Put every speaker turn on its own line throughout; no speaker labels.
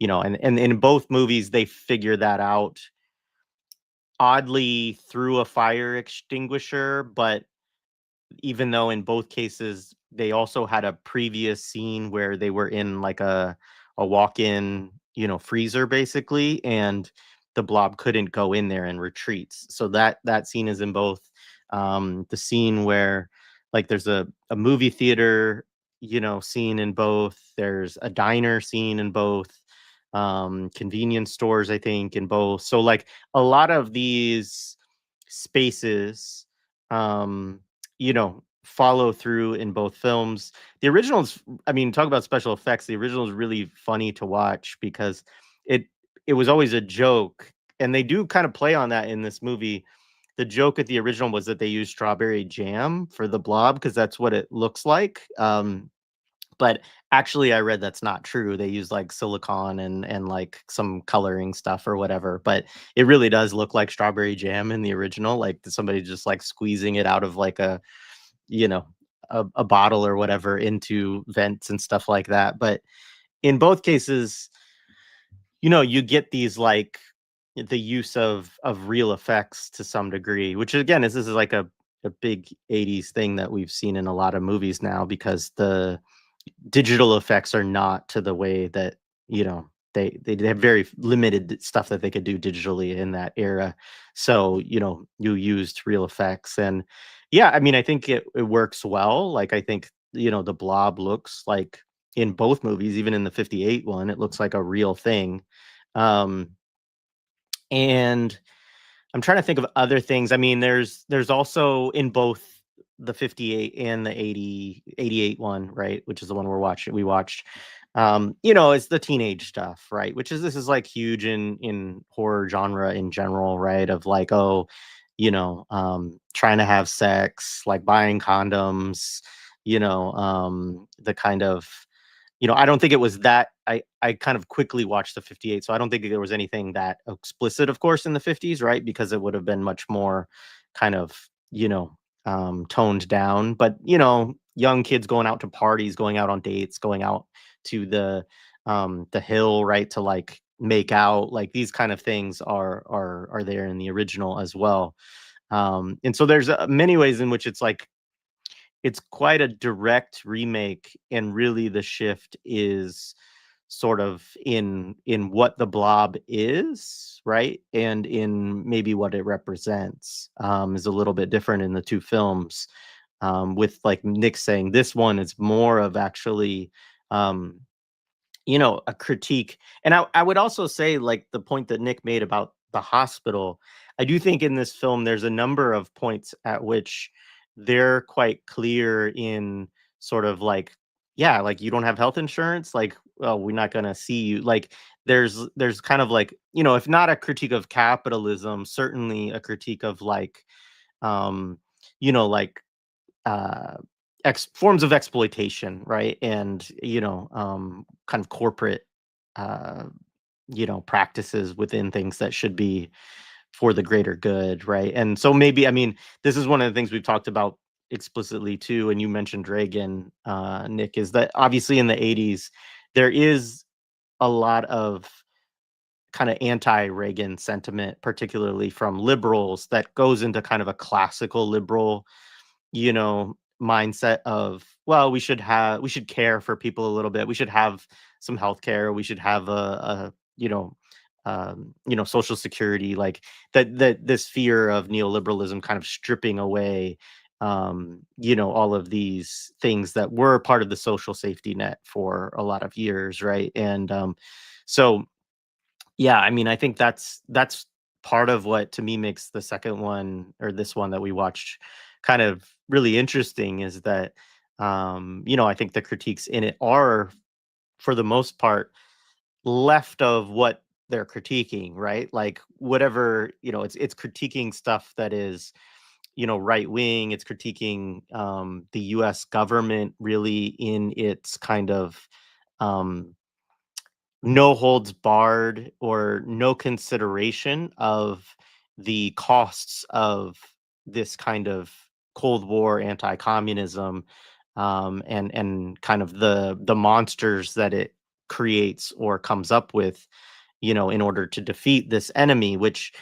and in both movies they figure that out oddly through a fire extinguisher, but even though in both cases they also had a previous scene where they were in like a walk-in, freezer basically, and the blob couldn't go in there and retreats. So that scene is in both. The scene where like there's a movie theater, scene in both. There's a diner scene in both. Convenience stores, I think, in both. So like a lot of these spaces follow through in both films. The originals, I mean, talk about special effects. The original is really funny to watch because it it was always a joke, and they do kind of play on that in this movie. The joke at the original was that they used strawberry jam for the blob because that's what it looks like. But actually, I read that's not true. They use like silicone and like some coloring stuff or whatever. But it really does look like strawberry jam in the original, like somebody just like squeezing it out of like you know, a bottle or whatever into vents and stuff like that. But in both cases, you get these like the use of real effects to some degree, which again is this is like a big 80s thing that we've seen in a lot of movies now because the digital effects are not to the way that they have very limited stuff that they could do digitally in that era. So you used real effects, and yeah, I mean, I think it works well. Like I think the blob looks like in both movies, even in the 58 one, it looks like a real thing. Um and I'm trying to think of other things. I mean, there's also in both the 58 and the 88 one, right? Which is the one we watched. It's the teenage stuff, right? Which is this is like huge in horror genre in general, right? Of like, oh, trying to have sex, like buying condoms, the kind of I don't think it was that I kind of quickly watched the 58, so I don't think there was anything that explicit, of course, in the 50s, right? Because it would have been much more kind of, toned down. But, young kids going out to parties, going out on dates, going out to the hill, right, to like make out, like these kind of things are there in the original as well. And so there's many ways in which it's quite a direct remake, and really the shift is sort of in what the blob is, right, and in maybe what it represents. Is a little bit different in the two films, with like Nick saying this one is more of actually um a critique. And I would also say, like, the point that Nick made about the hospital, I do think in this film there's a number of points at which they're quite clear in sort of like, yeah, like, you don't have health insurance, like, well, we're not going to see you. Like, there's kind of like, if not a critique of capitalism, certainly a critique of like, um like uh forms of exploitation, right? And kind of corporate uh practices within things that should be for the greater good, right? And so maybe, I mean, this is one of the things we've talked about explicitly too, and you mentioned Reagan, Nick, is that obviously in the 80s there is a lot of kind of anti-Reagan sentiment, particularly from liberals, that goes into kind of a classical liberal mindset of, well, we should care for people a little bit. We should have some health care. We should have a social security, like that this fear of neoliberalism kind of stripping away all of these things that were part of the social safety net for a lot of years, right? And so yeah, I mean, I think that's part of what to me makes the second one, or this one that we watched, kind of really interesting, is that I think the critiques in it are, for the most part, left of what they're critiquing, right? Like whatever, it's critiquing stuff that is, right wing. It's critiquing the US government really in its kind of um no holds barred or no consideration of the costs of this kind of Cold War anti-communism, and kind of the monsters that it creates or comes up with, in order to defeat this enemy, which,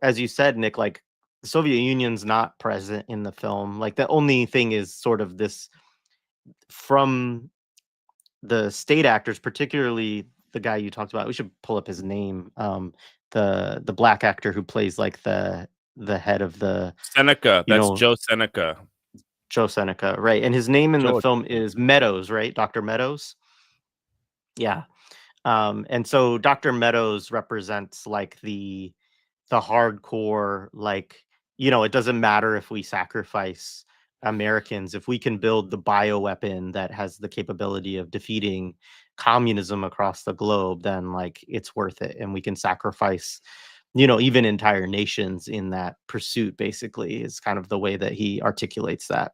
as you said, Nick, like the Soviet Union's not present in the film. Like the only thing is sort of this from the state actors, particularly the guy you talked about. We should pull up his name. The black actor who plays like the head of the
Seneca. That's Joe Seneca.
Joe Seneca, right? And his name in the film is Meadows, right? Dr. Meadows. Yeah. And so Dr. Meadows represents like the hardcore, like, it doesn't matter if we sacrifice Americans, if we can build the bioweapon that has the capability of defeating communism across the globe, then like it's worth it. And we can sacrifice, even entire nations in that pursuit, basically, is kind of the way that he articulates that.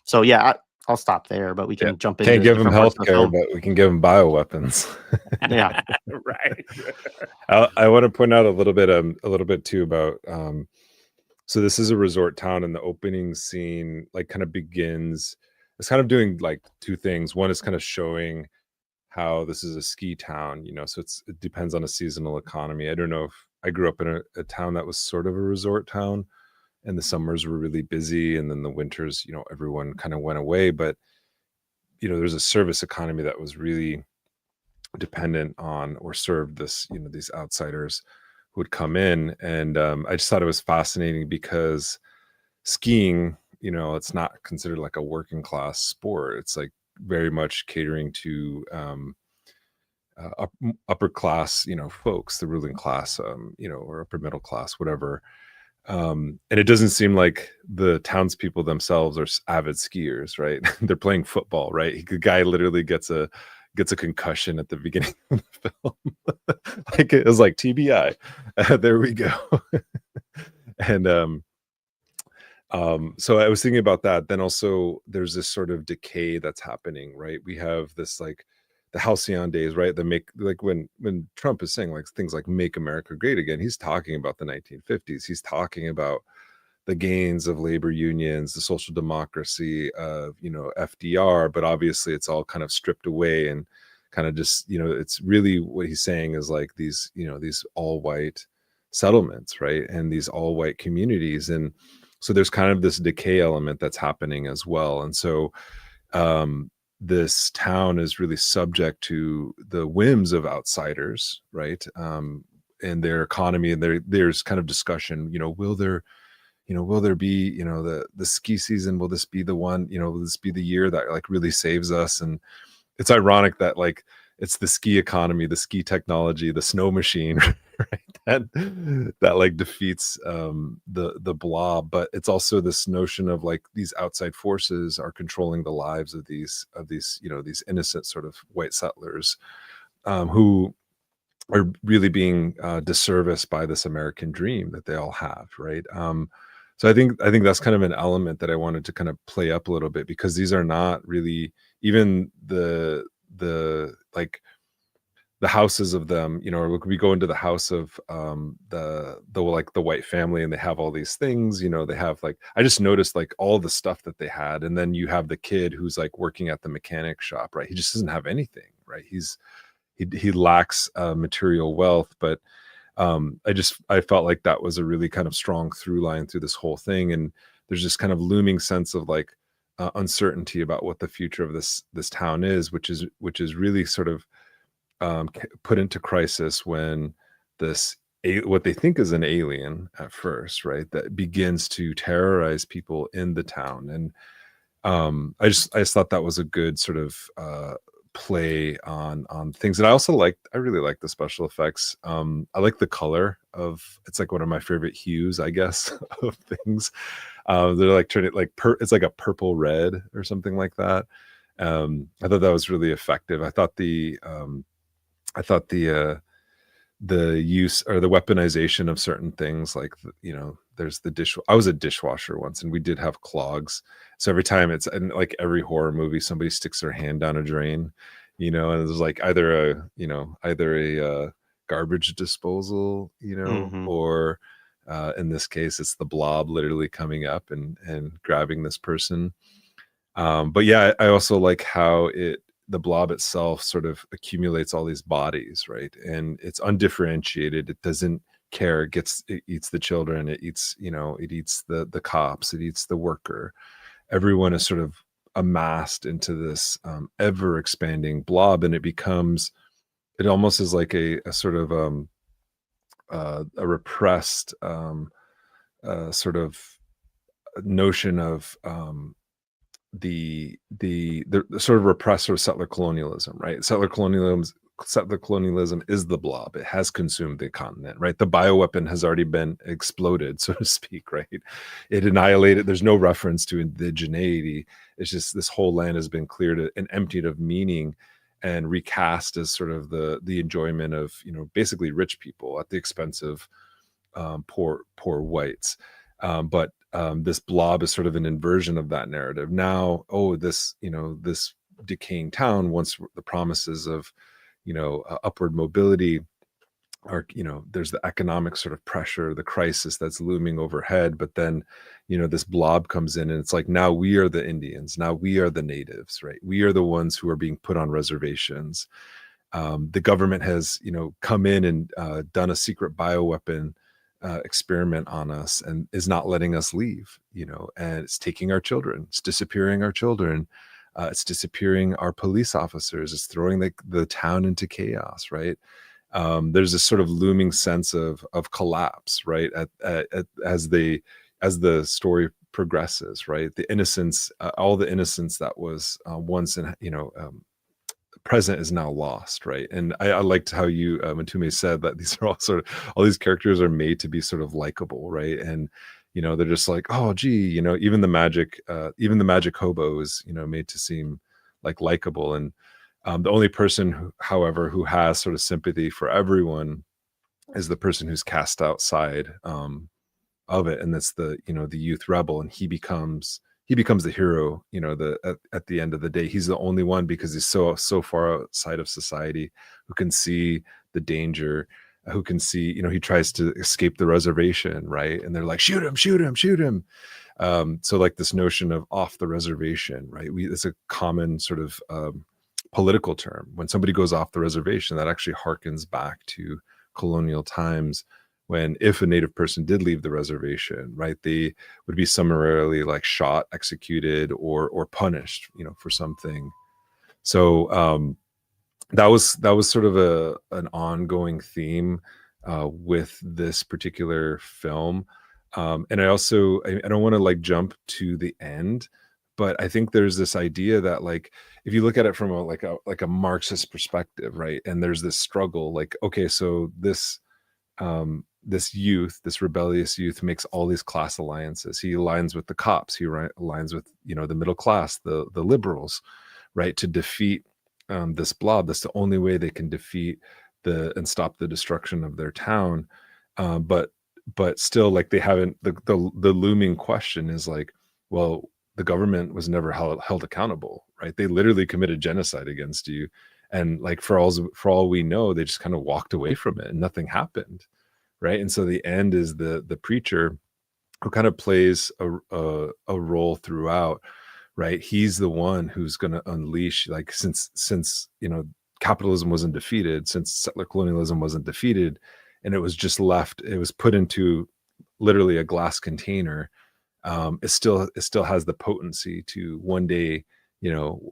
So yeah, I'll stop there, but we can jump into
can't give him healthcare, but we can give him bioweapons.
Yeah.
Right.
I want to point out a little bit too about so this is a resort town, and the opening scene like kind of begins, it's kind of doing like two things. One is kind of showing how this is a ski town, so it depends on a seasonal economy. I don't know if I grew up in a town that was sort of a resort town, and the summers were really busy, and then the winters, everyone kind of went away. But there's a service economy that was really dependent on or served this, these outsiders who would come in. And I just thought it was fascinating because skiing, it's not considered like a working class sport. It's like very much catering to upper class, folks, the ruling class, or upper middle class, whatever. And it doesn't seem like the townspeople themselves are avid skiers, right? They're playing football, right? The guy literally gets a concussion at the beginning of the film. Like it was like TBI. There we go. And so I was thinking about that. Then also there's this sort of decay that's happening, right? We have this like the halcyon days, right? The make, like when Trump is saying like things like "Make America Great Again," he's talking about the 1950s. He's talking about the gains of labor unions, the social democracy of FDR, but obviously it's all kind of stripped away and kind of just it's really what he's saying is like these these all white settlements, right? And these all white communities, and so there's kind of this decay element that's happening as well. And so this town is really subject to the whims of outsiders, right? And their economy, and there's kind of discussion, will there be, the ski season, will this be the one, will this be the year that like really saves us? And it's ironic that like it's the ski economy, the ski technology, the snow machine, right? That like defeats the blob. But it's also this notion of like these outside forces are controlling the lives of these these innocent sort of white settlers who are really being disserviced by this American dream that they all have, right? So I think that's kind of an element that I wanted to kind of play up a little bit, because these are not really even the like the houses of them, or we go into the house of the like the white family, and they have all these things, they have like, I just noticed like all the stuff that they had. And then you have the kid who's like working at the mechanic shop, right? He just doesn't have anything, right? He lacks material wealth. But I felt like that was a really kind of strong through line through this whole thing. And there's this kind of looming sense of like uncertainty about what the future of this town is, which is really sort of put into crisis when what they think is an alien at first, right, that begins to terrorize people in the town. And I just thought that was a good sort of play on things. And I really like the special effects. I like the color of, it's like one of my favorite hues, I guess, of things. They're like turning like it's like a purple red or something like that. I thought that was really effective. I thought the use or the weaponization of certain things, like there's the I was a dishwasher once, and we did have clogs. So every time and like every horror movie, somebody sticks their hand down a drain, and there's like either a garbage disposal, or in this case, it's the blob literally coming up and grabbing this person. But yeah, I also like how the blob itself sort of accumulates all these bodies, right? And it's undifferentiated. It doesn't care. It eats the children. It eats, it eats the cops. It eats the worker. Everyone is sort of amassed into this ever expanding blob, and it almost is like a sort of a repressed sort of notion of the sort of repressed sort of settler colonialism, right? Settler colonialism is the blob. It has consumed the continent, right? The bioweapon has already been exploded, so to speak, right? It annihilated. There's no reference to indigeneity. It's just this whole land has been cleared and emptied of meaning and recast as sort of the enjoyment of, basically rich people at the expense of poor whites. But this blob is sort of an inversion of that narrative. Now, this decaying town, once the promises of, upward mobility are, there's the economic sort of pressure, the crisis that's looming overhead. But then, this blob comes in and it's like, now we are the Indians. Now we are the natives, right? We are the ones who are being put on reservations. The government has, come in and done a secret bioweapon experiment on us and is not letting us leave, and it's taking our children, it's disappearing our children, it's disappearing our police officers, it's throwing the town into chaos, right? There's this sort of looming sense of collapse, right? As the story progresses, right? The innocence, all the innocence that was once in, present is now lost, right? And I liked how you Matume said that these are all these characters are made to be sort of likable, right? And they're just like, oh gee, even the magic hobo is made to seem like likable. And the only person who has sort of sympathy for everyone is the person who's cast outside of it, and that's the youth rebel, and he becomes the hero, at the end of the day. He's the only one, because he's so far outside of society, who can see the danger, who can see, he tries to escape the reservation, right? And they're like, shoot him, shoot him, shoot him. So like this notion of off the reservation, right? It's a common sort of political term. When somebody goes off the reservation, that actually harkens back to colonial times, when if a native person did leave the reservation, right, they would be summarily like shot, executed, or punished, for something. So that was sort of an ongoing theme with this particular film. And I don't want to like jump to the end, but I think there's this idea that, like, if you look at it from a Marxist perspective, right, and there's this struggle, like, okay, so this rebellious youth makes all these class alliances. He aligns with the cops. He aligns with, the middle class, the liberals, right, to defeat this blob. That's the only way they can defeat and stop the destruction of their town. But still, like, they haven't. The looming question is like, well, the government was never held accountable, right? They literally committed genocide against you, and like for all we know, they just kind of walked away from it and nothing happened. Right. And so the end is the preacher, who kind of plays a role throughout, right? He's the one who's going to unleash, like, since capitalism wasn't defeated, since settler colonialism wasn't defeated, and it was just left, it was put into literally a glass container. It still has the potency to one day,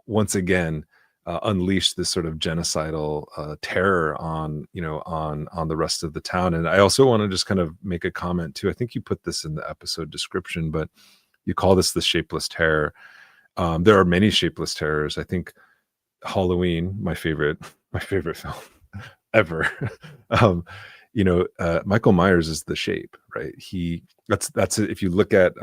once again, unleash this sort of genocidal terror on the rest of the town. And I also want to just kind of make a comment too. I think you put this in the episode description, but you call this the shapeless terror. There are many shapeless terrors. I think Halloween, my favorite film ever. Michael Myers is the shape, right? That's it. If you look at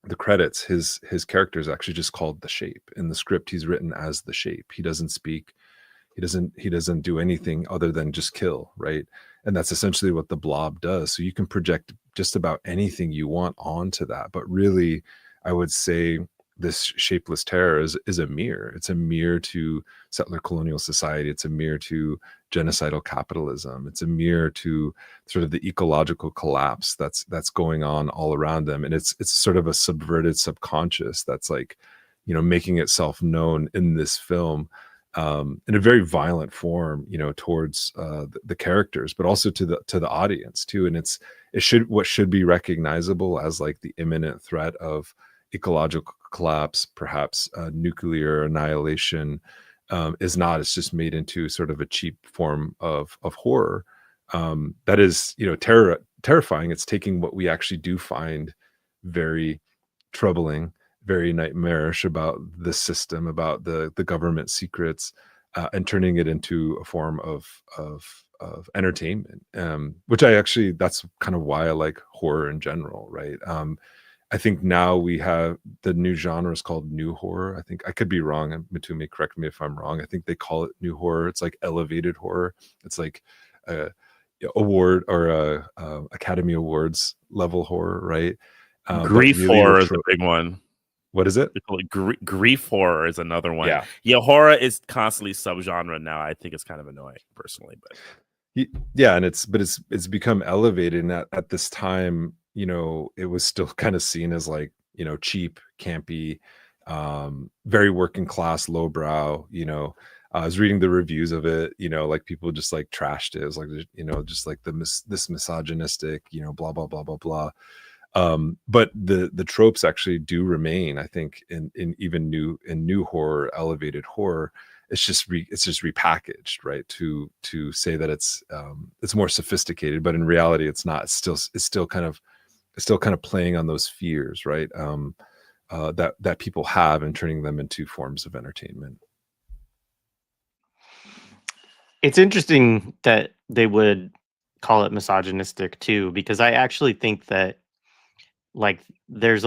the credits, his character is actually just called the Shape. In the script, he's written as the Shape. He doesn't speak. He doesn't do anything other than just kill, right? And that's essentially what the blob does. So you can project just about anything you want onto that. But really, I would say this shapeless terror is a mirror. It's a mirror to settler colonial society. It's a mirror to genocidal capitalism. It's a mirror to sort of the ecological collapse that's going on all around them. And it's sort of a subverted subconscious that's like, making itself known in this film. in a very violent form, towards the characters, but also to the audience too. And what should be recognizable as like the imminent threat of ecological collapse, perhaps nuclear annihilation, is not. It's just made into sort of a cheap form of horror that is, terrifying. It's taking what we actually do find very troubling, very nightmarish about the system, about the government secrets, and turning it into a form of entertainment. Which that's kind of why I like horror in general, right? I think now we have the new genre is called new horror. I think I could be wrong, and Matumi, correct me if I'm wrong. I think they call it new horror. It's like elevated horror. It's like award or Academy Awards level horror, right?
Grief really horror is a big one.
What is it?
Grief horror is another one.
Yeah,
horror is constantly subgenre now. I think it's kind of annoying personally, but
yeah, and it's become elevated. And at this time, it was still kind of seen as like, cheap, campy, very working class, lowbrow. I was reading the reviews of it, like people just like trashed it. It was like, just like this misogynistic, blah blah blah blah blah. But the tropes actually do remain, I think, in even new horror, elevated horror. It's just repackaged, right? To say that it's more sophisticated, but in reality, it's not. It's still kind of playing on those fears, right? That people have, and turning them into forms of entertainment.
It's interesting that they would call it misogynistic too, because I actually think that like there's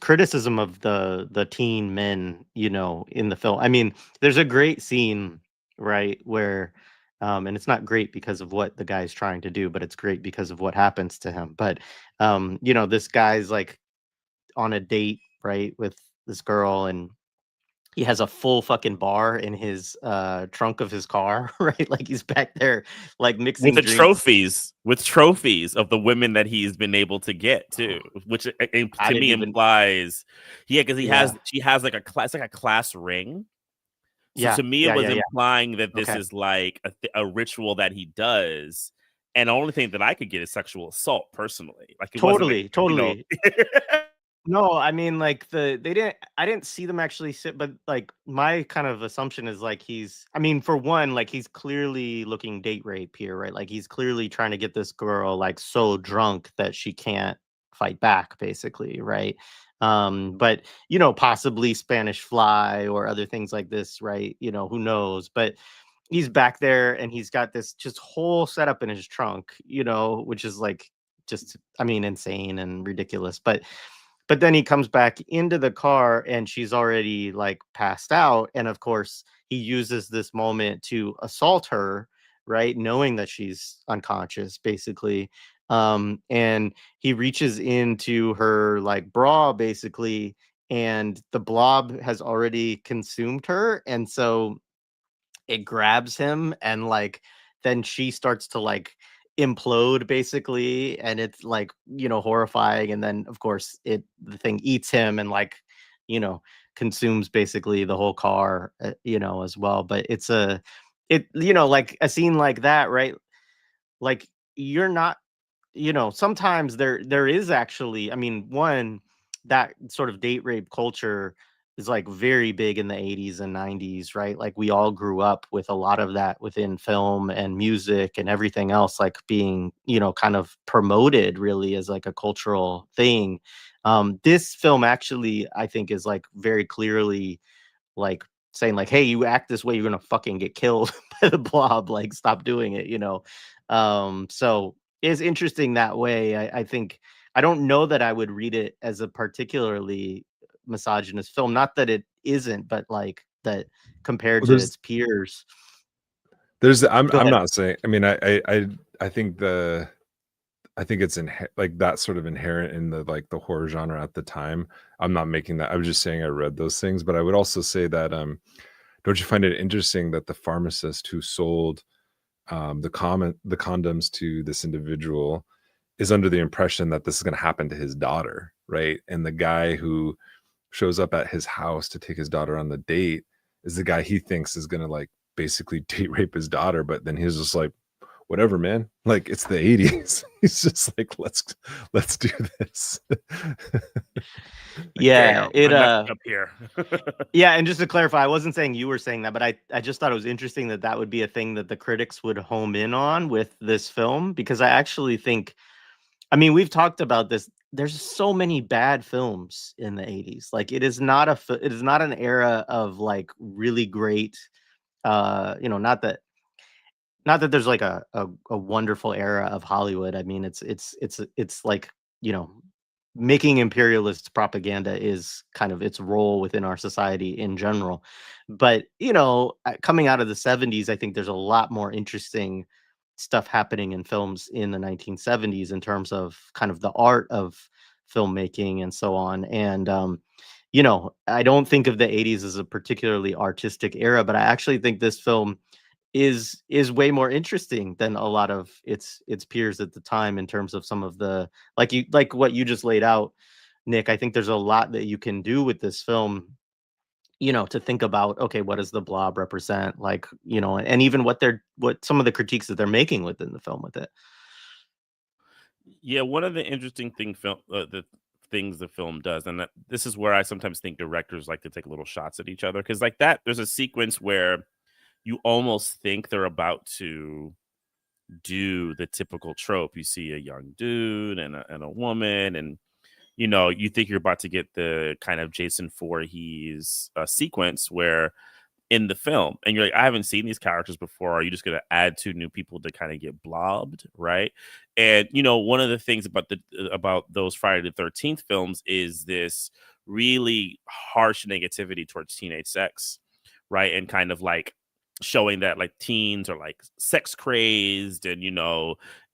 criticism of the teen men, in the film. I mean, there's a great scene, right, where and it's not great because of what the guy's trying to do, but it's great because of what happens to him. But this guy's like on a date, right, with this girl, and he has a full fucking bar in his trunk of his car, right? Like he's back there, like mixing
with the trophies of the women that he's been able to get too, which to me implies, because she has like a class ring. So to me, it was implying that this is like a ritual that he does. And the only thing that I could get is sexual assault personally. Like
totally. No, I mean, like I didn't see them actually sit, but like my kind of assumption is like for one, like he's clearly looking date rape here, right? Like he's clearly trying to get this girl like so drunk that she can't fight back, basically, right? But possibly Spanish fly or other things like this, right? Who knows? But he's back there and he's got this just whole setup in his trunk, which is like just, insane and ridiculous. But then he comes back into the car and she's already like passed out. And of course, he uses this moment to assault her, right? Knowing that she's unconscious, basically. And he reaches into her like bra, basically, and the blob has already consumed her. And so it grabs him, and like then she starts to like implode, basically, and it's like horrifying. And then of course the thing eats him and like consumes basically the whole car, as well. But like a scene like that, right? Like you're not, sometimes there is actually, one, that sort of date rape culture is like very big in the 80s and 90s, right? Like we all grew up with a lot of that within film and music and everything else, like being, kind of promoted really as like a cultural thing. This film actually, I think, is like very clearly like saying like, hey, you act this way, you're gonna fucking get killed by the blob, like stop doing it. So it's interesting that way. I think I don't know that I would read it as a particularly misogynist film. Not that it isn't, but like that compared to its peers.
I'm not saying. I think it's like that sort of inherent in the horror genre at the time. I'm not making that. I was just saying I read those things, but I would also say that don't you find it interesting that the pharmacist who sold the condoms to this individual is under the impression that this is going to happen to his daughter, right? And the guy who shows up at his house to take his daughter on the date is the guy he thinks is gonna like basically date rape his daughter, but then he's just like, whatever, man. Like, it's the 80s. He's just like, let's do this.
Yeah, it
up here.
Yeah, and just to clarify, I wasn't saying you were saying that, but I just thought it was interesting that that would be a thing that the critics would home in on with this film, because I actually think, I mean, we've talked about this. There's so many bad films in the 80s. Like, it is not an era of like really great, not that there's like a wonderful era of Hollywood. I mean, it's like, making imperialist propaganda is kind of its role within our society in general. But, coming out of the 70s, I think there's a lot more interesting stuff happening in films in the 1970s in terms of kind of the art of filmmaking and so on. And I don't think of the 80s as a particularly artistic era, but I actually think this film is way more interesting than a lot of its peers at the time, in terms of some of the, like what you just laid out, Nick. I think there's a lot that you can do with this film, to think about, okay, what does the Blob represent, like, and even what some of the critiques that they're making within the film with it.
Yeah, one of the interesting the things the film does, and this is where I sometimes think directors like to take little shots at each other, because like that, there's a sequence where you almost think they're about to do the typical trope. You see a young dude and a woman, and you think you're about to get the kind of Jason Voorhees sequence where in the film, and you're like, I haven't seen these characters before. Are you just going to add two new people to kind of get blobbed, right? And one of the things about those Friday the 13th films is this really harsh negativity towards teenage sex, right? And kind of like showing that like teens are like sex crazed, and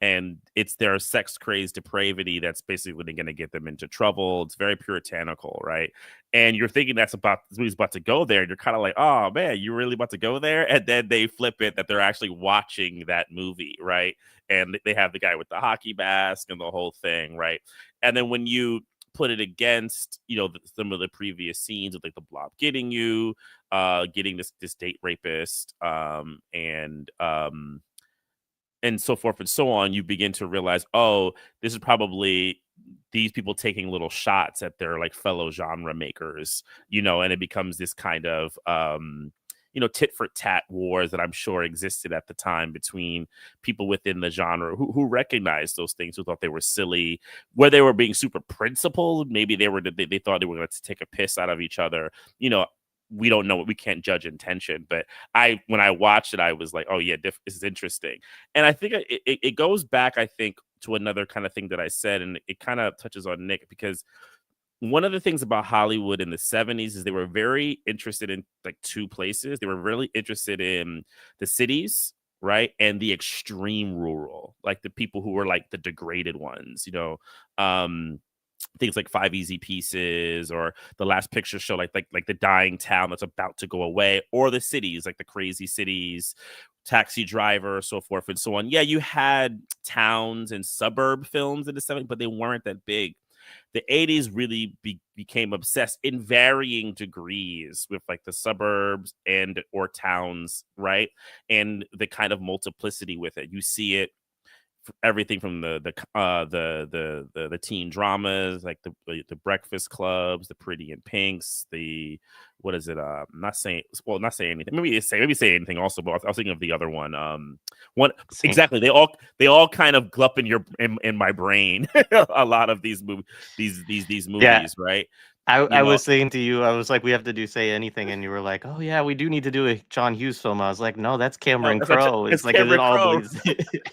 and it's their sex crazed depravity that's basically going to get them into trouble. It's very puritanical, right? And you're thinking that's he's about to go there, and you're kind of like, oh man, you really about to go there? And then they flip it that they're actually watching that movie, right? And they have the guy with the hockey mask and the whole thing, right? And then when you put it against some of the previous scenes of like the Blob getting this date rapist, and so forth and so on, you begin to realize, oh, this is probably these people taking little shots at their like fellow genre makers, and it becomes this kind of tit for tat wars that I'm sure existed at the time between people within the genre who recognized those things, who thought they were silly, where they were being super principled. Maybe they thought they were going to take a piss out of each other. We don't know, we can't judge intention, but when I watched it, I was like, oh yeah, this is interesting. And I think it goes back, I think, to another kind of thing that I said, and it kind of touches on Nick, because one of the things about Hollywood in the 70s is they were very interested in like two places. They were really interested in the cities, right? And the extreme rural, like the people who were like the degraded ones, things like Five Easy Pieces, or The Last Picture Show, like the dying town that's about to go away, or the cities, like the crazy cities, Taxi Driver, so forth and so on. Yeah, you had towns and suburb films in the 70s, but they weren't that big. The 80s really became obsessed in varying degrees with like the suburbs and or towns, right? And the kind of multiplicity with it. You see it everything from the teen dramas, like the Breakfast Clubs, the Pretty in Pinks, the what is it? Not saying anything. Maybe say anything also, but I was thinking of the other one. Same. Exactly. They all kind of glup in my brain. A lot of these movies,
yeah.
right?
I was saying to you, I was like, we have to do Say Anything, and you were like, oh yeah, we do need to do a John Hughes film. I was like, no, that's Cameron Crowe. It's like Cameron Crowe.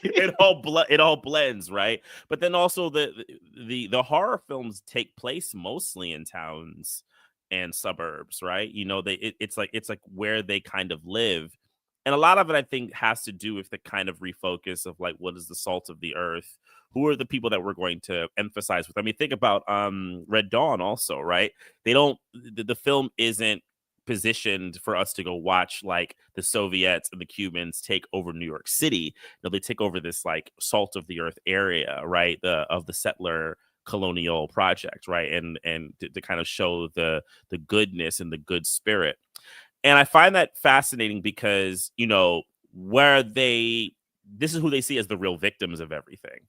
It all blends, right? But then also the horror films take place mostly in towns and suburbs, right? It's like where they kind of live. And a lot of it, I think, has to do with the kind of refocus of like, what is the salt of the earth? Who are the people that we're going to emphasize with? I mean, think about Red Dawn also, right? The film isn't positioned for us to go watch like the Soviets and the Cubans take over New York City. They take over this like salt of the earth area, right? Of the settler colonial project, right? And to kind of show the goodness and the good spirit. And I find that fascinating because, you know, this is who they see as the real victims of everything.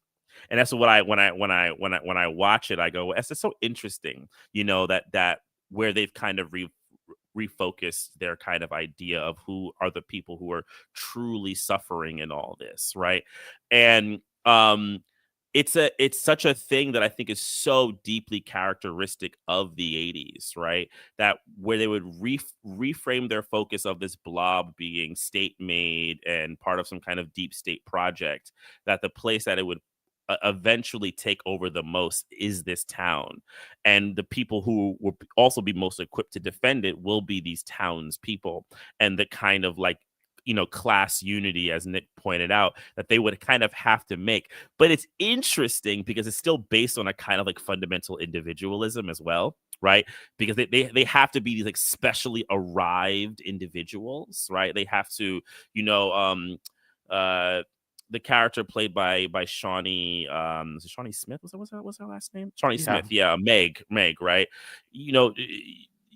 And that's what when I watch it, I go, well, that's so interesting, you know, that where they've kind of refocused their kind of idea of who are the people who are truly suffering in all this, right? And it's such a thing that I think is so deeply characteristic of the 80s, right? That where they would reframe their focus of this blob being state made and part of some kind of deep state project, that the place that it would eventually take over the most is this town, and the people who will also be most equipped to defend it will be these towns people, and the kind of like, you know, class unity, as Nick pointed out, that they would kind of have to make. But it's interesting because it's still based on a kind of like fundamental individualism as well, right? Because they have to be these like specially arrived individuals, right? They have to, you know, the character played by Shawnee, is it Shawnee Smith? What's her last name? Shawnee Smith, yeah, Meg, right? You know,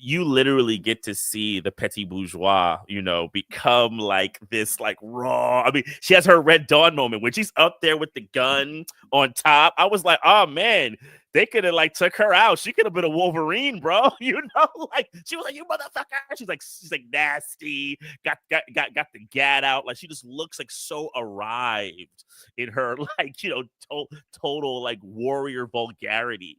you literally get to see the petit bourgeois, you know, become like this, like raw. I mean, she has her Red Dawn moment when she's up there with the gun on top. I was like, oh man, they could have like took her out. She could have been a Wolverine, bro. You know, like she was like, you motherfucker. She's like nasty. Got the gat out. Like she just looks like so arrived in her, like, you know, total like warrior vulgarity.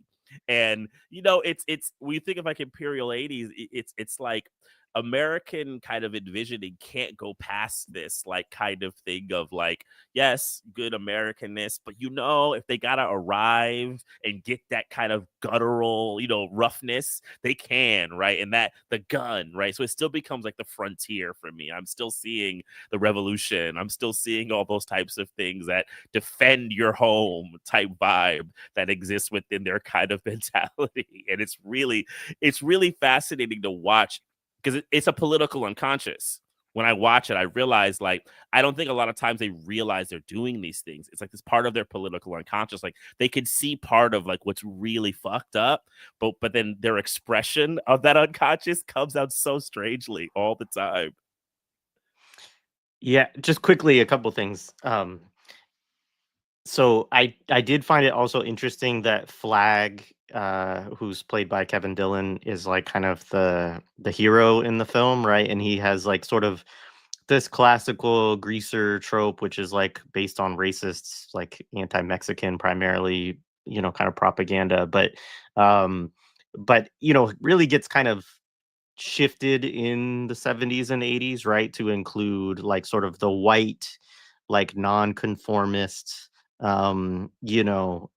And you know, it's when you think of like Imperial 80s, it's like American kind of envisioning can't go past this like kind of thing of like, yes, good Americanness, but you know, if they gotta arrive and get that kind of guttural, you know, roughness, they can, right? And that the gun, right? So it still becomes like the frontier for me. I'm still seeing the revolution. I'm still seeing all those types of things that defend your home type vibe that exists within their kind of mentality. And it's really fascinating to watch because it's a political unconscious. When I watch it, I realize like I don't think a lot of times they realize they're doing these things. It's like this part of their political unconscious. Like they could see part of like what's really fucked up, but then their expression of that unconscious comes out so strangely all the time.
Yeah, just quickly a couple things. So I did find it also interesting that Flag, who's played by Kevin Dillon, is like kind of the hero in the film, right? And he has like sort of this classical greaser trope, which is like based on racists, like anti-Mexican primarily, you know, kind of propaganda, but you know, really gets kind of shifted in the 70s and 80s, right, to include like sort of the white, like nonconformist, you know,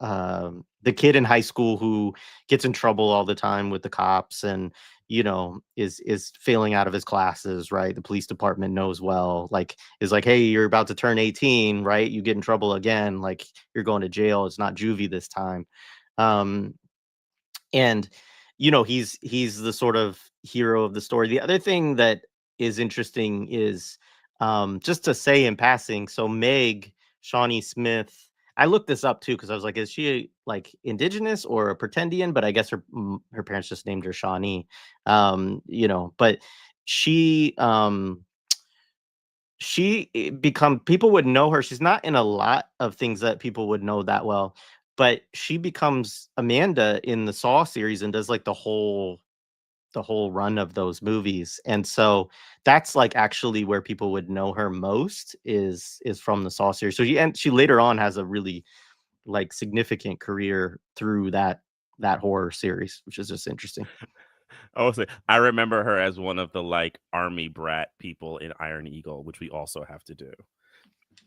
the kid in high school who gets in trouble all the time with the cops and, you know, is failing out of his classes, right? The police department knows well, like is like, hey, you're about to turn 18, right? You get in trouble again, like you're going to jail. It's not juvie this time. Um, and you know, he's the sort of hero of the story. The other thing that is interesting is just to say in passing, so Meg, Shawnee Smith, I looked this up too because I was like, is she like indigenous or a pretendian? But I guess her parents just named her Shawnee. You know, but she become, people would know her. She's not in a lot of things that people would know that well, but she becomes Amanda in the Saw series and does like the whole run of those movies. And so that's like actually where people would know her most is from the Saw series. So she later on has a really like significant career through that horror series, which is just interesting.
Also, I remember her as one of the like army brat people in Iron Eagle, which we also have to do.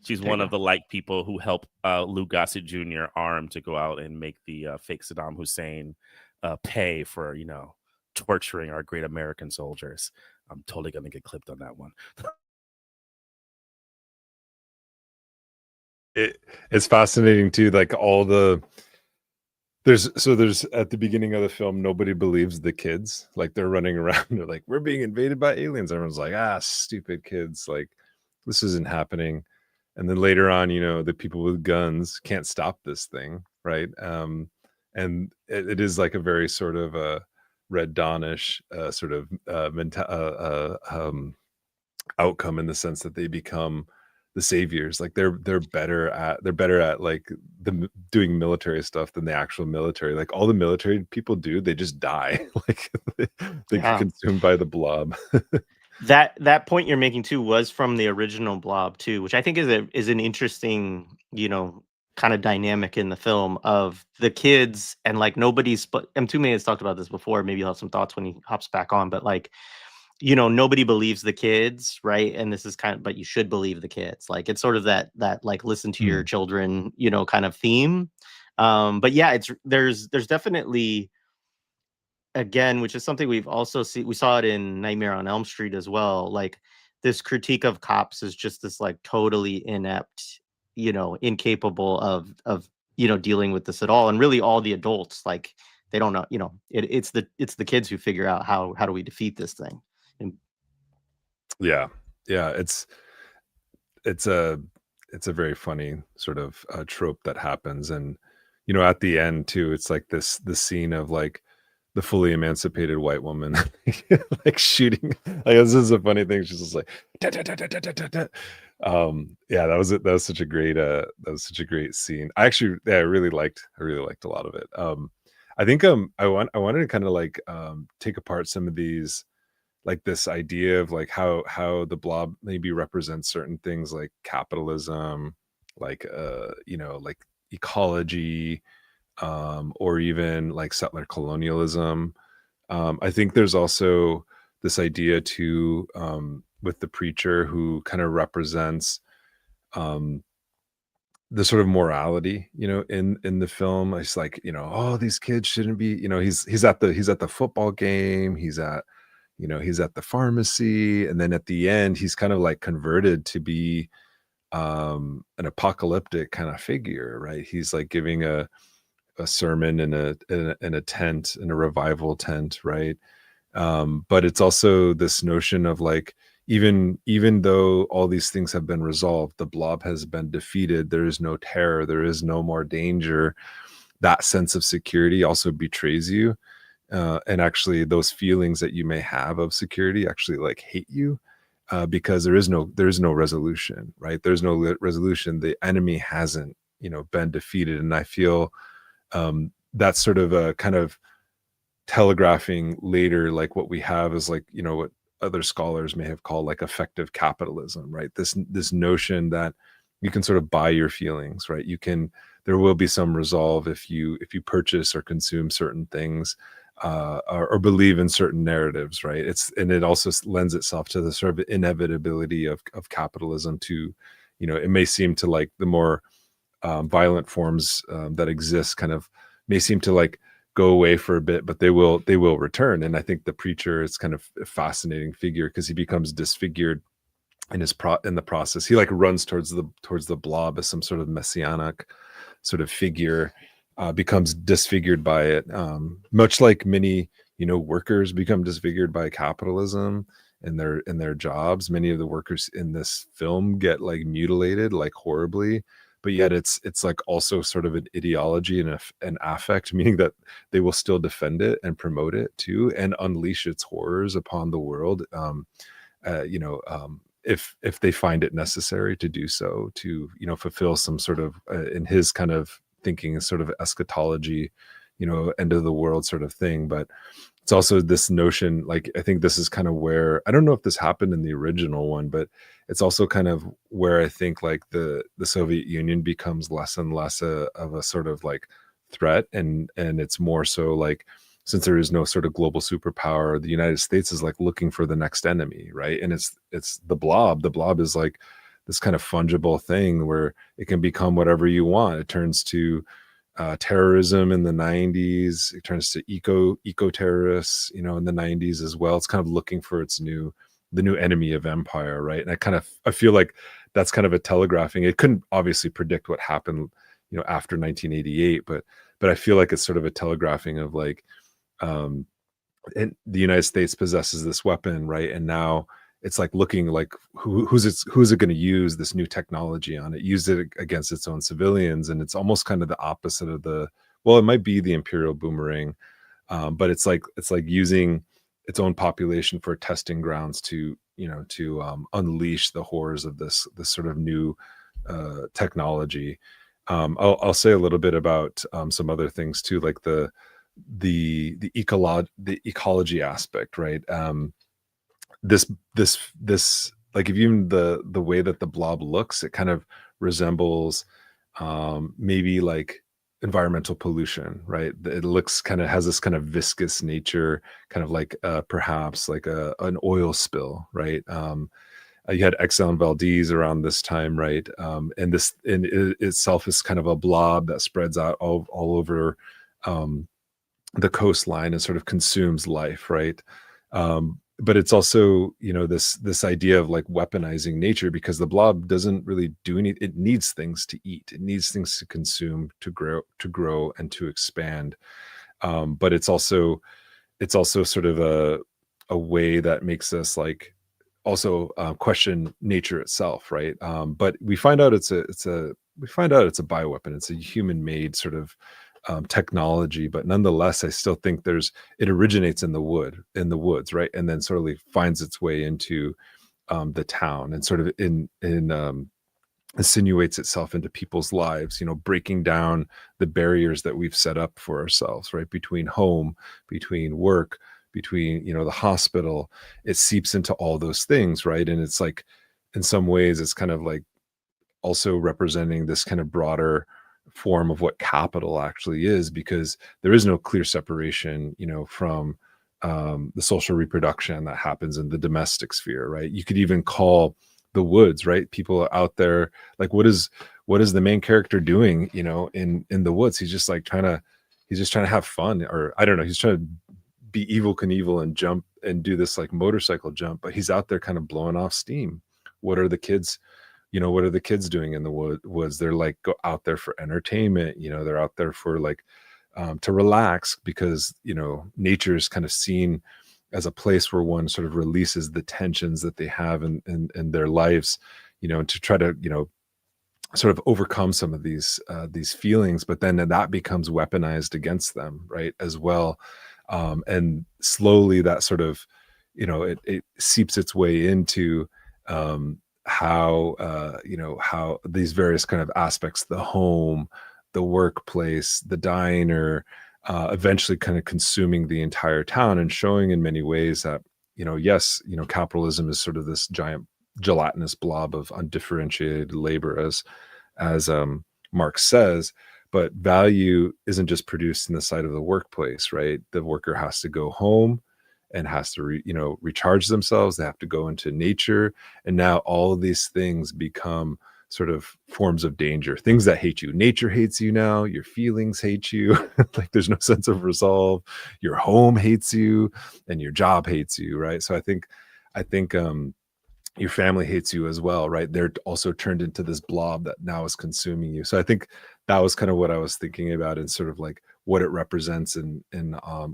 She's one of the like people who help Lou Gossett Jr. arm to go out and make the fake Saddam Hussein pay for, you know, torturing our great American soldiers. I'm totally gonna get clipped on that one.
It's fascinating too, like all the there's at the beginning of the film, nobody believes the kids, like they're running around, they're like, we're being invaded by aliens. Everyone's like, stupid kids, like this isn't happening. And then later on, you know, the people with guns can't stop this thing, right? And it is like a very sort of Red Dawnish sort of outcome, in the sense that they become the saviors. Like they're better at like doing military stuff than the actual military. Like all the military people do, they just die. Like they get consumed by the blob.
That point you're making too was from the original Blob too, which I think is an interesting, kind of dynamic in the film of the kids, and like nobody's, but M2 has talked about this before. Maybe you'll have some thoughts when he hops back on, but like, nobody believes the kids, right? And this is but you should believe the kids. Like it's sort of that like listen to your children, kind of theme. But yeah, there's definitely, again, which is something we saw it in Nightmare on Elm Street as well. Like this critique of cops is just this like totally inept, incapable of dealing with this at all. And really all the adults, like they don't know, it's the kids who figure out how do we defeat this thing. And
yeah, it's a very funny sort of trope that happens. And at the end too, it's like the scene of like the fully emancipated white woman like shooting. Like this is a funny thing. She's just like da, da, da, da, da, da, da. That was it. That was such a great scene. I really liked a lot of it. I think I wanted to kind of like take apart some of these, like this idea of like how the blob maybe represents certain things like capitalism, like like ecology, or even like settler colonialism. I think there's also this idea too, with the preacher, who kind of represents the sort of morality, in the film. It's like, oh, these kids shouldn't be, he's at the football game, he's at the pharmacy, and then at the end he's kind of like converted to be an apocalyptic kind of figure, right? He's like giving a sermon in a tent, in a revival tent, right? But it's also this notion of like, even though all these things have been resolved, the blob has been defeated, there is no terror, there is no more danger, that sense of security also betrays you. And actually those feelings that you may have of security actually like hate you, because there is no resolution, right? There's no resolution. The enemy hasn't been defeated. And I feel that's sort of a kind of telegraphing later, like what we have is like, what other scholars may have called like effective capitalism, right? This notion that you can sort of buy your feelings, right? There will be some resolve if you purchase or consume certain things, or believe in certain narratives, right? And it also lends itself to the sort of inevitability of capitalism to, it may seem to like the more violent forms that exist kind of may seem to like go away for a bit, but they will return. And I think the preacher is kind of a fascinating figure because he becomes disfigured in the process. He like runs towards the blob as some sort of messianic sort of figure, becomes disfigured by it, much like many workers become disfigured by capitalism in their jobs. Many of the workers in this film get like mutilated like horribly, but yet it's like also sort of an ideology and an affect, meaning that they will still defend it and promote it too, and unleash its horrors upon the world, if they find it necessary to do so, to fulfill some sort of in his kind of thinking, sort of eschatology, end of the world sort of thing. But it's also this notion, like, I think this is kind of where, I don't know if this happened in the original one, but it's also kind of where I think like the Soviet Union becomes less and less of a sort of like threat. And it's more so like, since there is no sort of global superpower, the United States is like looking for the next enemy, right? And it's the blob. The blob is like this kind of fungible thing where it can become whatever you want. It turns to terrorism in the 90s. It turns to eco terrorists, in the 90s as well. It's kind of looking for the new enemy of empire, right? And I feel like that's kind of a telegraphing. It couldn't obviously predict what happened, after 1988, but I feel like it's sort of a telegraphing of like, and the United States possesses this weapon, right? And now it's like looking like who's it going to use this new technology on? It used it against its own civilians, and it's almost kind of the opposite of it might be the Imperial boomerang, but it's like using its own population for testing grounds to unleash the horrors of this sort of new technology. I'll say a little bit about some other things too, like the ecology aspect, right? This like, if even the way that the blob looks, it kind of resembles maybe like environmental pollution, right? It looks kind of has this kind of viscous nature, kind of like perhaps like an oil spill, right? You had Exxon Valdez around this time, right? And this in itself is kind of a blob that spreads out all over the coastline and sort of consumes life, right? But it's also, this idea of like weaponizing nature, because the blob doesn't really do anything. It needs things to eat. It needs things to consume, to grow and to expand. But it's also sort of a way that makes us like also question nature itself, right? But we find out it's a bioweapon. It's a human-made sort of technology, but nonetheless, I still think it originates in the woods, right? And then sort of finds its way into the town, and sort of insinuates itself into people's lives, breaking down the barriers that we've set up for ourselves, right? Between home, between work, between, the hospital. It seeps into all those things, right? And it's like, in some ways, it's kind of like also representing this kind of broader form of what capital actually is, because there is no clear separation, from the social reproduction that happens in the domestic sphere, right? You could even call the woods, right? People are out there, like, what is the main character doing, in the woods? He's just trying to have fun, or I don't know, he's trying to be Evel Knievel and jump and do this like motorcycle jump, but he's out there kind of blowing off steam. What are the kids doing in the woods? They're like out there for entertainment, they're out there for like to relax, because nature is kind of seen as a place where one sort of releases the tensions that they have in their lives, to try to sort of overcome some of these feelings, but then that becomes weaponized against them, right, as well. And slowly that sort of it seeps its way into how how these various kind of aspects, the home, the workplace, the diner, eventually kind of consuming the entire town, and showing in many ways that yes, capitalism is sort of this giant gelatinous blob of undifferentiated labor, as Marx says, but value isn't just produced in the side of the workplace, right? The worker has to go home and has to recharge themselves. They have to go into nature, and now all of these things become sort of forms of danger, things that hate you. Nature hates you now, your feelings hate you. Like, there's no sense of resolve. Your home hates you, and your job hates you, right? So I think your family hates you as well, right? They're also turned into this blob that now is consuming you. So I think that was kind of what I was thinking about, and sort of like what it represents in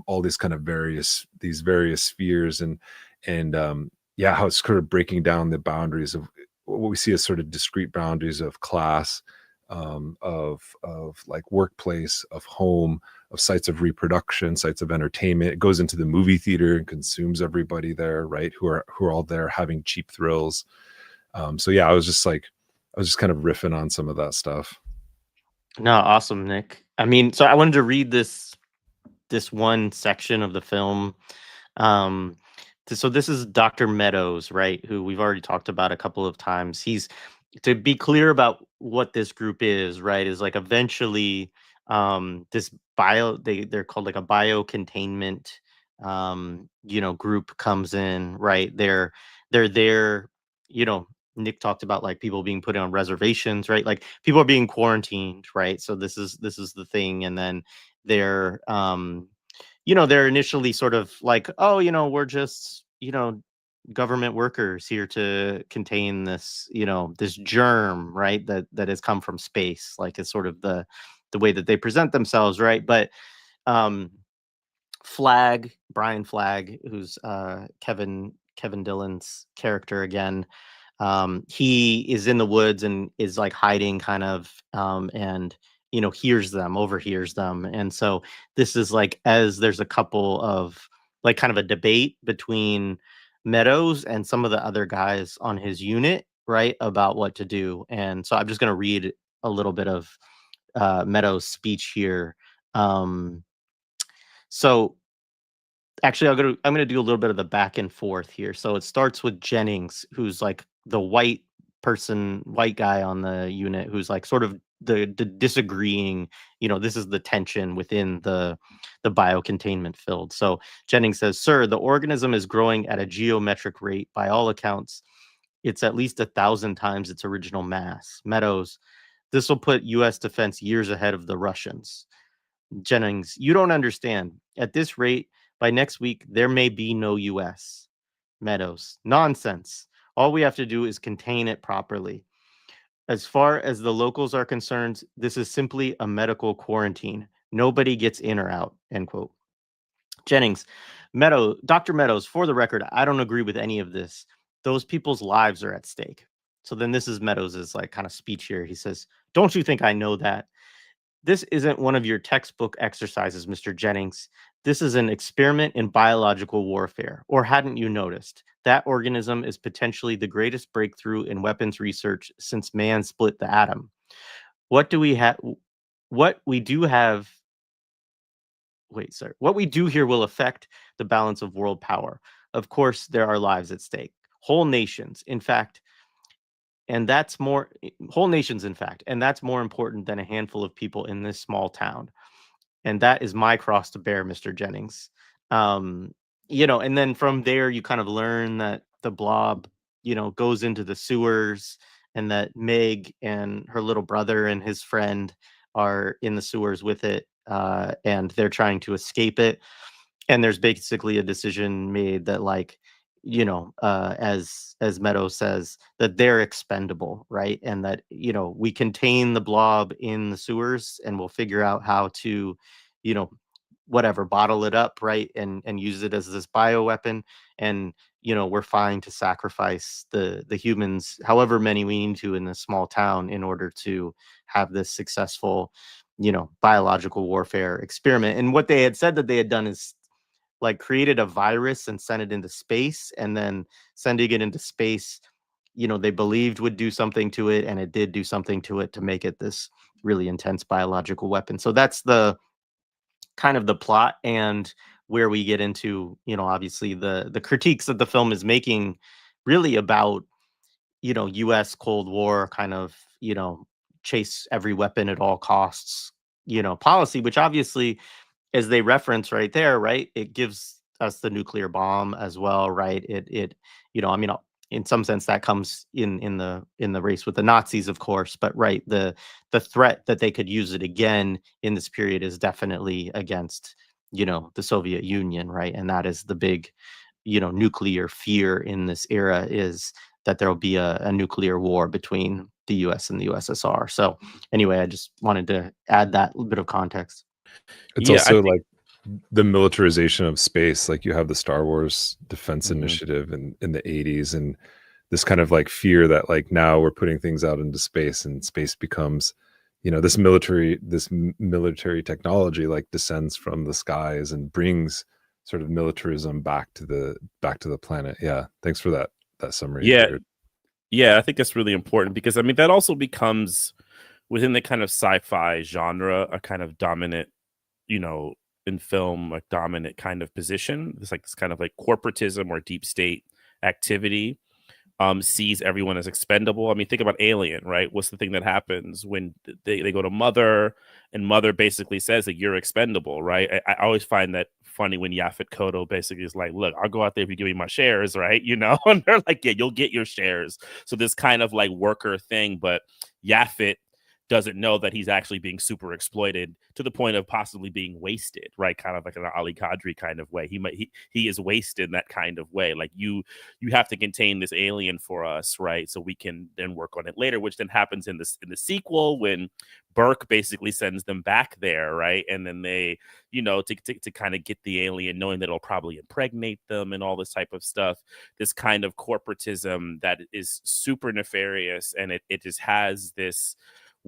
all these kind of various spheres, and how it's sort of breaking down the boundaries of what we see as sort of discrete boundaries of class, of like workplace, of home, of sites of reproduction, sites of entertainment. It goes into the movie theater and consumes everybody there, right? Who are all there having cheap thrills. So yeah, I was just kind of riffing on some of that stuff.
No, awesome, Nick. I mean, so I wanted to read this one section of the film. So this is Dr. Meadows, right? Who we've already talked about a couple of times. He's, to be clear about what this group is, right? Is like eventually this they're called like a biocontainment group comes in, right? They're there, Nick talked about like people being put on reservations, right? Like people are being quarantined, right? So this is the thing. And then they're they're initially sort of like, oh, we're just, government workers here to contain this, this germ, right? That has come from space. Like, it's sort of the way that they present themselves, right? But Brian Flagg, who's Kevin Dillon's character again, he is in the woods and is like hiding kind of, and overhears them. And so this is like, as there's a couple of like kind of a debate between Meadows and some of the other guys on his unit, right, about what to do. And so I'm just going to read a little bit of Meadows' speech here. So actually, I'm going to do a little bit of the back and forth here. So it starts with Jennings, who's like the white guy on the unit, who's like sort of the disagreeing, this is the tension within the biocontainment field. So Jennings says, "Sir, the organism is growing at a geometric rate. By all accounts, it's at least 1,000 times its original mass." Meadows: "This will put U.S. defense years ahead of the Russians." Jennings: "You don't understand. At this rate, by next week, there may be no U.S." Meadows: "Nonsense. All we have to do is contain it properly. As far as the locals are concerned, this is simply a medical quarantine. Nobody gets in or out." End quote. Jennings: "Dr. Meadows, for the record, I don't agree with any of this. Those people's lives are at stake." So then this is Meadows's like kind of speech here. He says, "Don't you think I know that? This isn't one of your textbook exercises, Mr. Jennings. This is an experiment in biological warfare. Or hadn't you noticed? That organism is potentially the greatest breakthrough in weapons research since man split the atom. What do we have? What we do have What we do here will affect the balance of world power. Of course, there are lives at stake. Whole nations, in fact, and that's more whole nations, in fact, and that's more important than a handful of people in this small town. And that is my cross to bear, Mr. Jennings." And then from there, you kind of learn that the Blob, goes into the sewers, and that Meg and her little brother and his friend are in the sewers with it, and they're trying to escape it. And there's basically a decision made that, like, as Meadow says, that they're expendable, right? And that, we contain the Blob in the sewers, and we'll figure out how to, you know, whatever, bottle it up, right? And use it as this bioweapon. And, we're fine to sacrifice the humans, however many we need to in this small town, in order to have this successful, biological warfare experiment. And what they had said that they had done is like created a virus and sent it into space, and then sending it into space, they believed would do something to it, and it did do something to it to make it this really intense biological weapon. So that's the kind of the plot, and where we get into, obviously the critiques that the film is making, really about, US Cold War kind of, chase every weapon at all costs, policy, which obviously, as they reference right there, right, it gives us the nuclear bomb as well, right? I mean, in some sense, that comes in the race with the Nazis, of course, but right, the threat that they could use it again in this period is definitely against, the Soviet Union, right? And that is the big, nuclear fear in this era, is that there will be a nuclear war between the U.S. and the USSR. So anyway, I just wanted to add that little bit of context.
It's also like the militarization of space. Like you have the Star Wars Defense Initiative in the 80s, and this kind of like fear that like now we're putting things out into space, and space becomes, this military technology like descends from the skies and brings sort of militarism back to the planet. Yeah, thanks for that summary.
Yeah, I think that's really important, because I mean that also becomes, within the kind of sci-fi genre, a kind of dominant, in film, a dominant kind of position. It's like this kind of like corporatism or deep state activity sees everyone as expendable. I mean, think about Alien, right? What's the thing that happens when they go to Mother, and Mother basically says that you're expendable, right? I always find that funny when Yaphet Kotto basically is like, look, I'll go out there if you give me my shares, right? And they're like, yeah, you'll get your shares. So this kind of like worker thing, but Yaphet doesn't know that he's actually being super exploited to the point of possibly being wasted, right? Kind of like an Ali Kadri kind of way. He is wasted in that kind of way. Like you have to contain this alien for us, right? So we can then work on it later, which then happens in the sequel when Burke basically sends them back there, right? And then they, to kind of get the alien, knowing that it'll probably impregnate them and all this type of stuff. This kind of corporatism that is super nefarious, and it just has this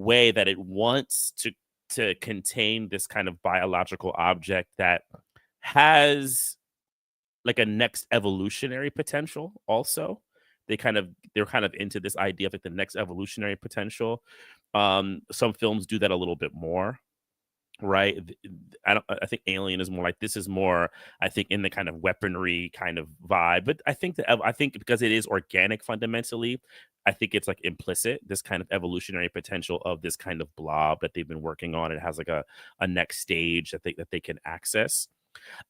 way that it wants to to contain this kind of biological object that has like a next evolutionary potential also. They're kind of into this idea of like the next evolutionary potential. Some films do that a little bit more, right? I think Alien is more like, this is more, I think, in the kind of weaponry kind of vibe. But I think because it is organic fundamentally, I think it's like implicit, this kind of evolutionary potential of this kind of blob that they've been working on. It has like a next stage that they can access.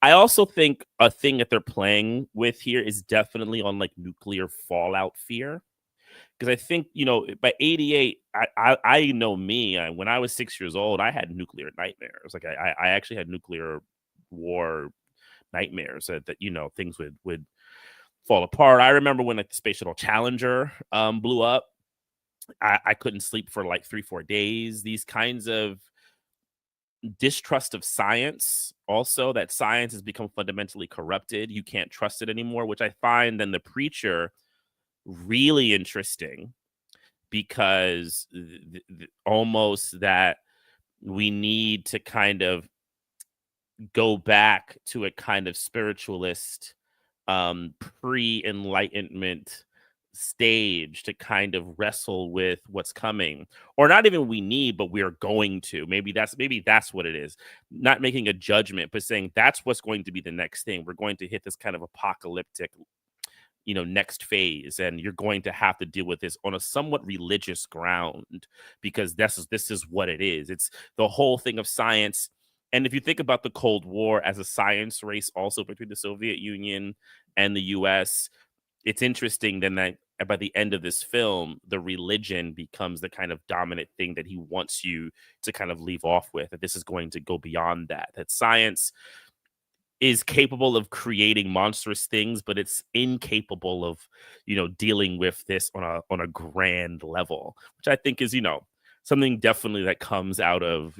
I also think a thing that they're playing with here is definitely on like nuclear fallout fear. Because I think, by 88, I know me. When I was 6 years old, I had nuclear nightmares. Like I actually had nuclear war nightmares that things would fall apart. I remember when like the Space Shuttle Challenger blew up. I couldn't sleep for like 3-4 days. These kinds of distrust of science, also that science has become fundamentally corrupted. You can't trust it anymore, which I find in The Preacher really interesting, because almost that we need to kind of go back to a kind of spiritualist pre-enlightenment stage to kind of wrestle with what's coming, or not even we need, but we are going to. Maybe that's what it is. Not making a judgment, but saying that's what's going to be the next thing. We're going to hit this kind of apocalyptic next phase, and you're going to have to deal with this on a somewhat religious ground, because this is what it is. It's the whole thing of science. And if you think about the Cold War as a science race also between the Soviet Union and the US, it's interesting then that by the end of this film, the religion becomes the kind of dominant thing that he wants you to kind of leave off with, that this is going to go beyond that science is capable of creating monstrous things, but it's incapable of, dealing with this on a grand level, which I think is, something definitely that comes out of,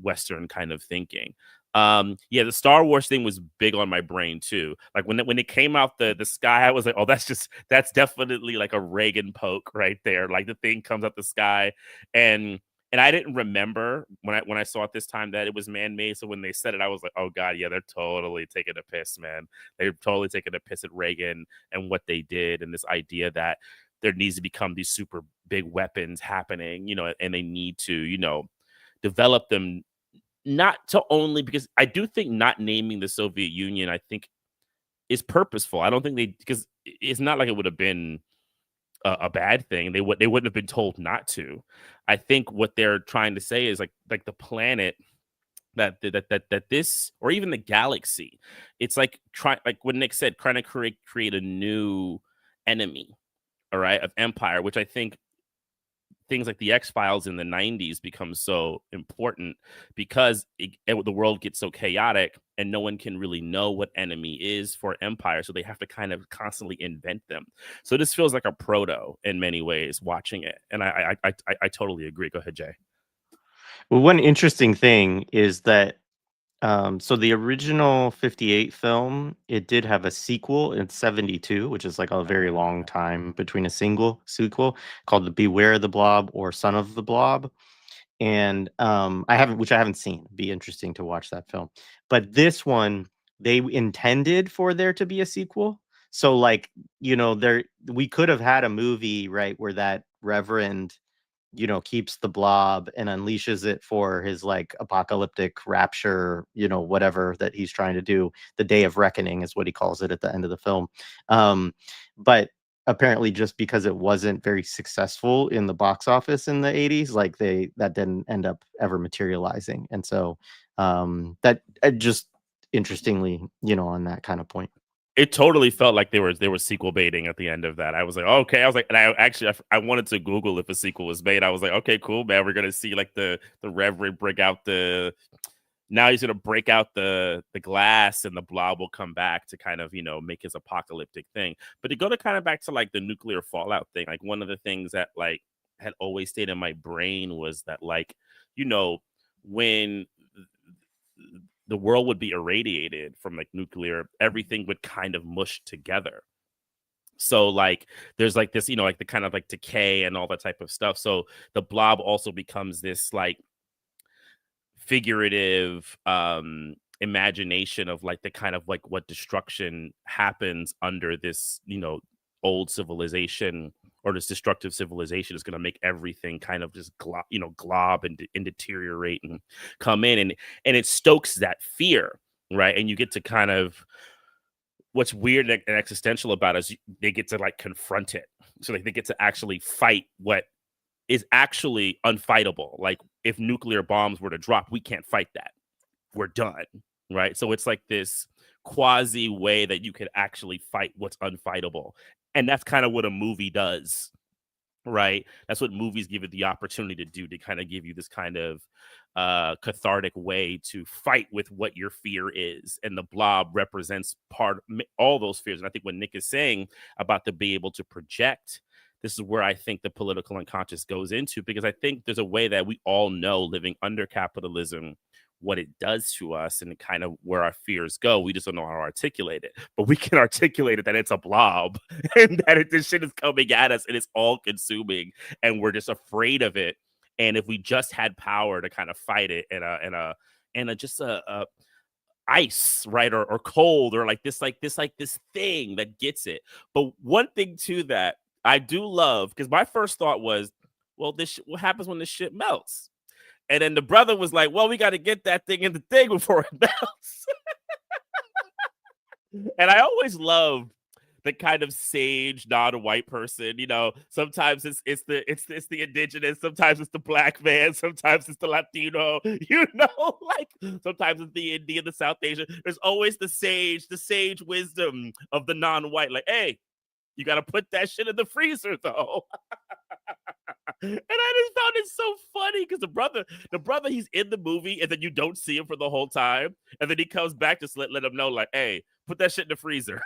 Western kind of thinking. The Star Wars thing was big on my brain too. Like when it came out the sky, I was like, oh, that's definitely like a Reagan poke right there. Like the thing comes out the sky, and I didn't remember when I saw it this time that it was man-made. So when they said it, I was like, oh God, yeah, they're totally taking a piss, man. They're totally taking a piss at Reagan and what they did, and this idea that there needs to become these super big weapons happening, and they need to, develop them, not to only, because I do think not naming the Soviet Union, I think, is purposeful. I don't think because it's not like it would have been a bad thing. They wouldn't have been told not to. I think what they're trying to say is like the planet that this, or even the galaxy, it's like what Nick said, trying to create a new enemy, all right, of empire, which I think things like the X-Files in the 90s become so important, because the world gets so chaotic and no one can really know what enemy is for empire. So they have to kind of constantly invent them. So this feels like a proto in many ways watching it. And I totally agree. Go ahead, Jay.
Well, one interesting thing is that so the original 58 film, it did have a sequel in 72, which is like a very long time between a single sequel, called the Beware the Blob or Son of the Blob. And I haven't seen. It'd be interesting to watch that film. But this one, they intended for there to be a sequel. So like, we could have had a movie, right, where that reverend keeps the blob and unleashes it for his like apocalyptic rapture, whatever that he's trying to do. The Day of Reckoning is what he calls it at the end of the film. But apparently just because it wasn't very successful in the box office in the 80s, like that didn't end up ever materializing. And so that just interestingly, on that kind of point.
It totally felt like they were sequel baiting at the end of that. I was like, oh, okay. I was like, and I wanted to Google if a sequel was made. I was like, okay, cool, man. We're gonna see like the Reverend break out now he's gonna break out the glass, and the blob will come back to kind of make his apocalyptic thing. But to go to kind of back to like the nuclear fallout thing, like one of the things that like had always stayed in my brain was that like when the world would be irradiated from like nuclear, everything would kind of mush together. So like there's like this, like the kind of like decay and all that type of stuff. So the blob also becomes this like figurative imagination of like the kind of like what destruction happens under this, you know, old civilization, or this destructive civilization is going to make everything kind of just glob and deteriorate and come in, and it stokes that fear, right? And you get to kind of, what's weird and existential about it is they get to like confront it. So like they get to actually fight what is actually unfightable. Like if nuclear bombs were to drop, we can't fight that. We're done, right? So it's like this quasi way that you could actually fight what's unfightable. And that's kind of what a movie does, right? That's what movies give it the opportunity to do, to kind of give you this kind of cathartic way to fight with what your fear is. And the Blob represents all those fears. And I think what Nick is saying about to be able to project, this is where I think the political unconscious goes into, because I think there's a way that we all know, living under capitalism, what it does to us and kind of where our fears go. We just don't know how to articulate it, but we can articulate it that it's a blob and that this shit is coming at us and it's all consuming and we're just afraid of it. And if we just had power to kind of fight it and just a ice, right, or cold, or like this thing that gets it. But one thing too that I do love, because my first thought was, well, what happens when this shit melts? And then the brother was like, well, we got to get that thing in the thing before it melts. And I always love the kind of sage, non-white person, you know. Sometimes it's the indigenous, sometimes it's the black man, sometimes it's the Latino, you know, like sometimes it's the Indian, the South Asian. There's always the sage wisdom of the non-white. Like, hey, you got to put that shit in the freezer, though. And I just found it so funny because the brother, he's in the movie and then you don't see him for the whole time. And then he comes back to let him know, like, hey, put that shit in the freezer.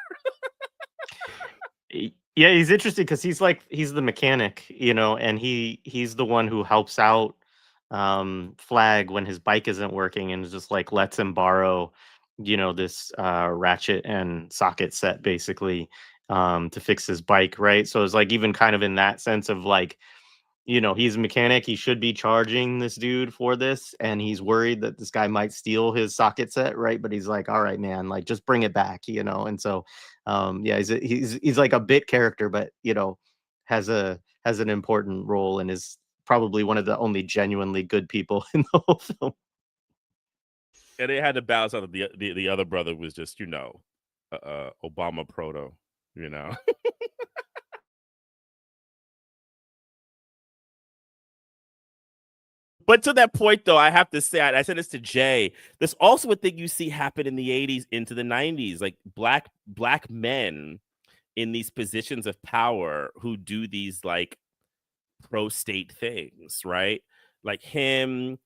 Yeah, he's interesting because he's the mechanic, you know, and he's the one who helps out Flag when his bike isn't working and just like lets him borrow, you know, this ratchet and socket set basically to fix his bike, right? So it's like even kind of in that sense of like, you know, he's a mechanic. He should be charging this dude for this. And he's worried that this guy might steal his socket set. Right. But he's like, all right, man, like just bring it back, you know? And so, yeah, he's like a bit character, but, you know, has an important role and is probably one of the only genuinely good people in the whole film.
And they had to balance out that the other brother was just, you know, Obama proto, you know? But to that point, though, I have to say, I said this to Jay, there's also a thing you see happen in the 80s into the 90s, like black men in these positions of power who do these like pro-state things, right? Like him.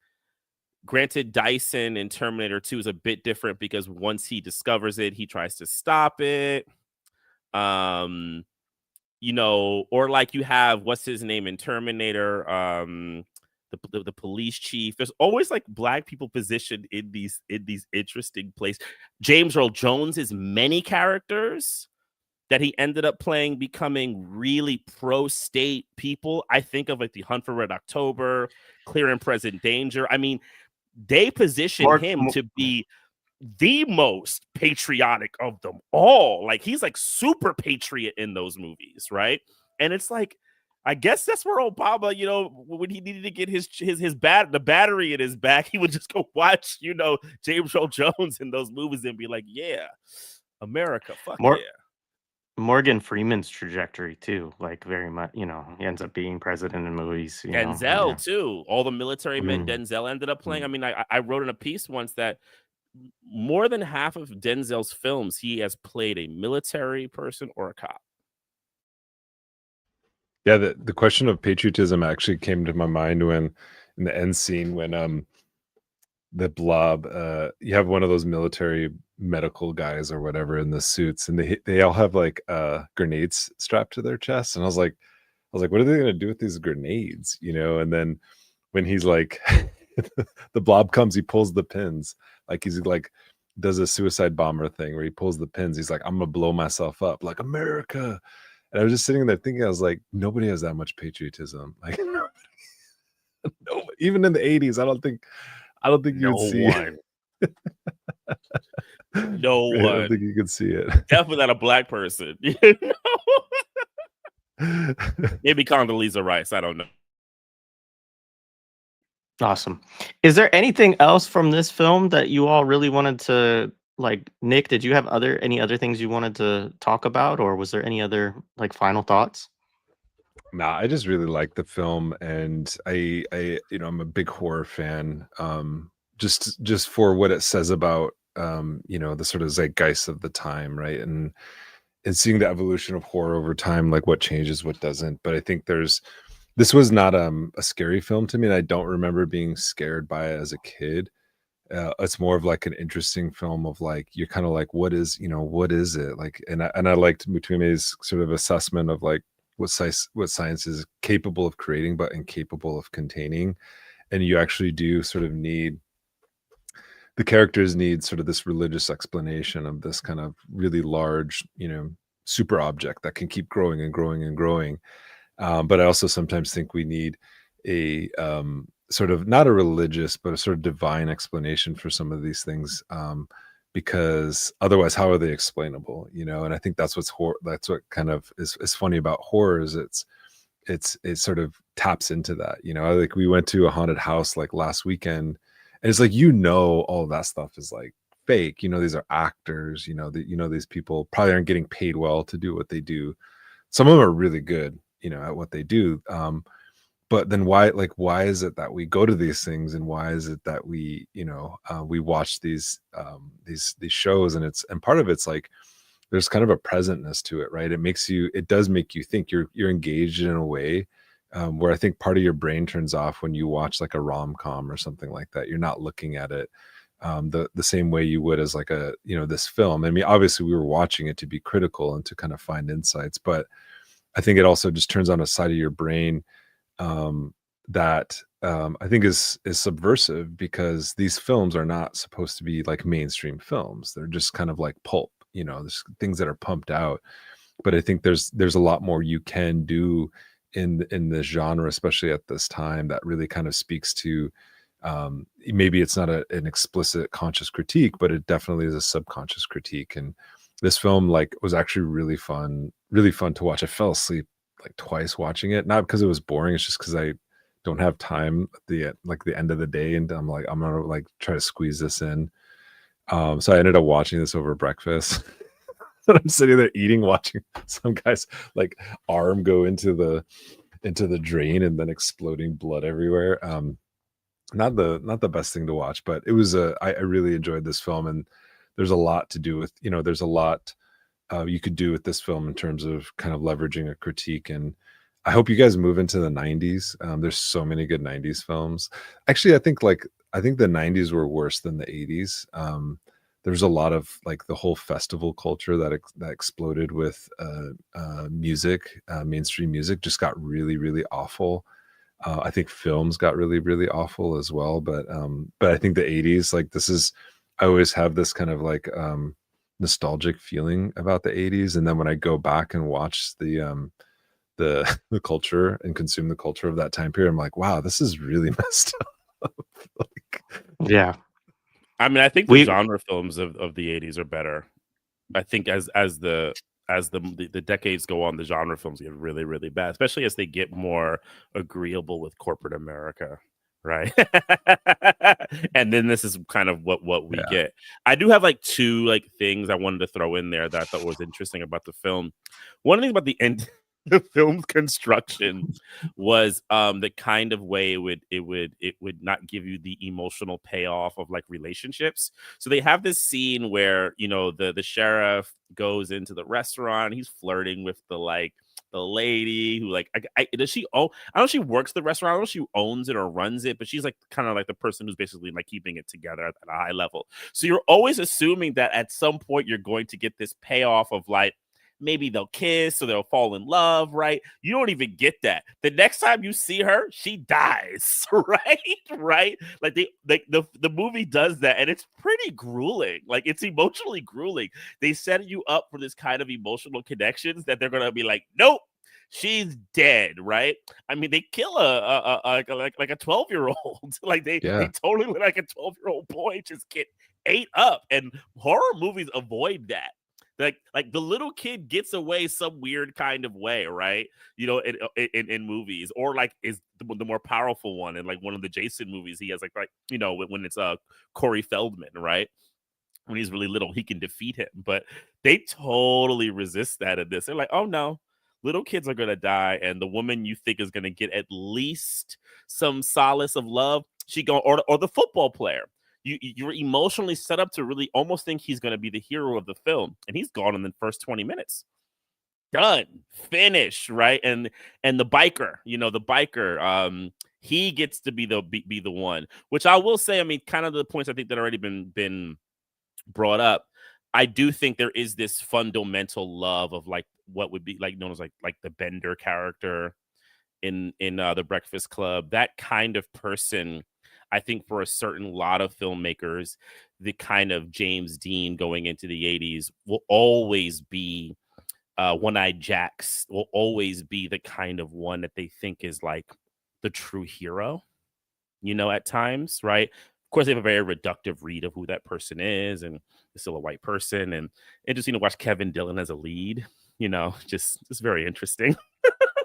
Granted, Dyson in Terminator 2 is a bit different because once he discovers it, he tries to stop it. You know, or like you have, what's his name in Terminator? The police chief. There's always like black people positioned in these interesting places. James Earl Jones's many characters that he ended up playing becoming really pro-state people. I think of like The Hunt for Red October, Clear and Present Danger. I mean, they position him to be the most patriotic of them all. Like he's like super patriot in those movies, right? And it's like, I guess that's where Obama, you know, when he needed to get the battery in his back, he would just go watch, you know, James Earl Jones in those movies and be like, yeah, America, fuck yeah.
Morgan Freeman's trajectory too, like very much, you know, he ends up being president in movies.
Denzel too. All the military men Denzel ended up playing. I mean, I wrote in a piece once that more than half of Denzel's films, he has played a military person or a cop.
Yeah, the question of patriotism actually came to my mind when in the end scene when the Blob, you have one of those military medical guys or whatever in the suits, and they all have like grenades strapped to their chests, and I was like, what are they gonna do with these grenades, you know? And then when he's like, the Blob comes, he pulls the pins, like he's like does a suicide bomber thing where he pulls the pins. He's like, I'm gonna blow myself up, like America. And I was just sitting there thinking, I was like, nobody has that much patriotism, like nobody, even in the 80s. I don't think
No
you'd see
one. No
I
one.
don't think you could see it.
Definitely not a black person. You know? Maybe Condoleezza Rice. I don't know.
Awesome. Is there anything else from this film that you all really wanted to like? Nick, did you have any other things you wanted to talk about, or was there any other like final thoughts?
Nah, I just really like the film, and I'm a big horror fan. Just for what it says about the sort of zeitgeist of the time, right? And seeing the evolution of horror over time, like what changes, what doesn't. But I think this was not a scary film to me, and I don't remember being scared by it as a kid. It's more of like an interesting film of like you're kind of like what is it like, and I liked Mutume's sort of assessment of like what science is capable of creating but incapable of containing, and you actually do sort of need the characters need sort of this religious explanation of this kind of really large super object that can keep growing and growing and growing. But I also sometimes think we need a sort of not a religious, but a sort of divine explanation for some of these things, because otherwise, how are they explainable? And I think that's that's what kind of is funny about horror is it sort of taps into that. Like we went to a haunted house like last weekend, and it's like all of that stuff is like fake. These are actors. These people probably aren't getting paid well to do what they do. Some of them are really good at what they do, but then why is it that we go to these things, and why is it that we we watch these shows, and part of it's like there's kind of a presentness to it, right? It does make you think. You're engaged in a way where I think part of your brain turns off when you watch like a rom-com or something like that. You're not looking at it the same way you would as like this film. I mean, obviously we were watching it to be critical and to kind of find insights, but I think it also just turns on a side of your brain that I think is subversive, because these films are not supposed to be like mainstream films. They're just kind of like pulp, there's things that are pumped out. But I think there's a lot more you can do in this genre, especially at this time, that really kind of speaks to maybe it's not an explicit conscious critique, but it definitely is a subconscious critique. And this film like was actually really fun to watch. I fell asleep like twice watching it, not because it was boring. It's just because I don't have time at the end of the day, and I'm like, I'm gonna like try to squeeze this in. So I ended up watching this over breakfast. And I'm sitting there eating, watching some guy's like arm go into the drain and then exploding blood everywhere. Not the best thing to watch, but it was I really enjoyed this film, and there's a lot to do with there's a lot you could do with this film in terms of kind of leveraging a critique. And I hope you guys move into the 90s. There's so many good 90s films. Actually, I think the 90s were worse than the 80s. There's a lot of like the whole festival culture that exploded with music. Mainstream music just got really, really awful. I think films got really, really awful as well. But I think the 80s, like I always have this kind of like nostalgic feeling about the 80s. And then when I go back and watch the culture and consume the culture of that time period, I'm like, wow, this is really messed up.
Yeah.
I mean, I think the genre films of the 80s are better. I think as the decades go on, the genre films get really, really bad, especially as they get more agreeable with corporate America, right? And then this is kind of what we get. I do have like two like things I wanted to throw in there that I thought was interesting about the film. One thing about the end, the film's construction was the kind of way it would not give you the emotional payoff of like relationships. So they have this scene where the sheriff goes into the restaurant, he's flirting with the lady who like does she I don't know if she works the restaurant, I don't know if she owns it or runs it, but she's like kind of like the person who's basically like keeping it together at a high level. So you're always assuming that at some point you're going to get this payoff of like maybe they'll kiss or they'll fall in love, right? You don't even get that. The next time you see her, she dies, right? Like the movie does that, and it's pretty grueling. Like it's emotionally grueling. They set you up for this kind of emotional connections that they're gonna be like, nope, she's dead, right? I mean, they kill a 12-year-old. Like they totally let like a 12-year-old boy just get ate up, and horror movies avoid that. Like the little kid gets away some weird kind of way, right? You know, in movies, or like is the more powerful one in like one of the Jason movies. He has like you know, when it's Corey Feldman, right? When he's really little, he can defeat him. But they totally resist that in this. They're like, oh no, little kids are gonna die, and the woman you think is gonna get at least some solace of love, or the football player. You're emotionally set up to really almost think he's going to be the hero of the film, and he's gone in the first 20 minutes. Done, finished, right? And the biker, you know, he gets to be the one. Which I will say, I mean, kind of the points I think that already been brought up. I do think there is this fundamental love of like what would be like known as like the Bender character in the Breakfast Club. That kind of person. I think for a certain lot of filmmakers, the kind of James Dean going into the 80s will always be One-Eyed Jacks, will always be the kind of one that they think is like the true hero, you know, at times, right? Of course, they have a very reductive read of who that person is, and they're still a white person. And interesting to watch Kevin Dillon as a lead, you know, just very interesting.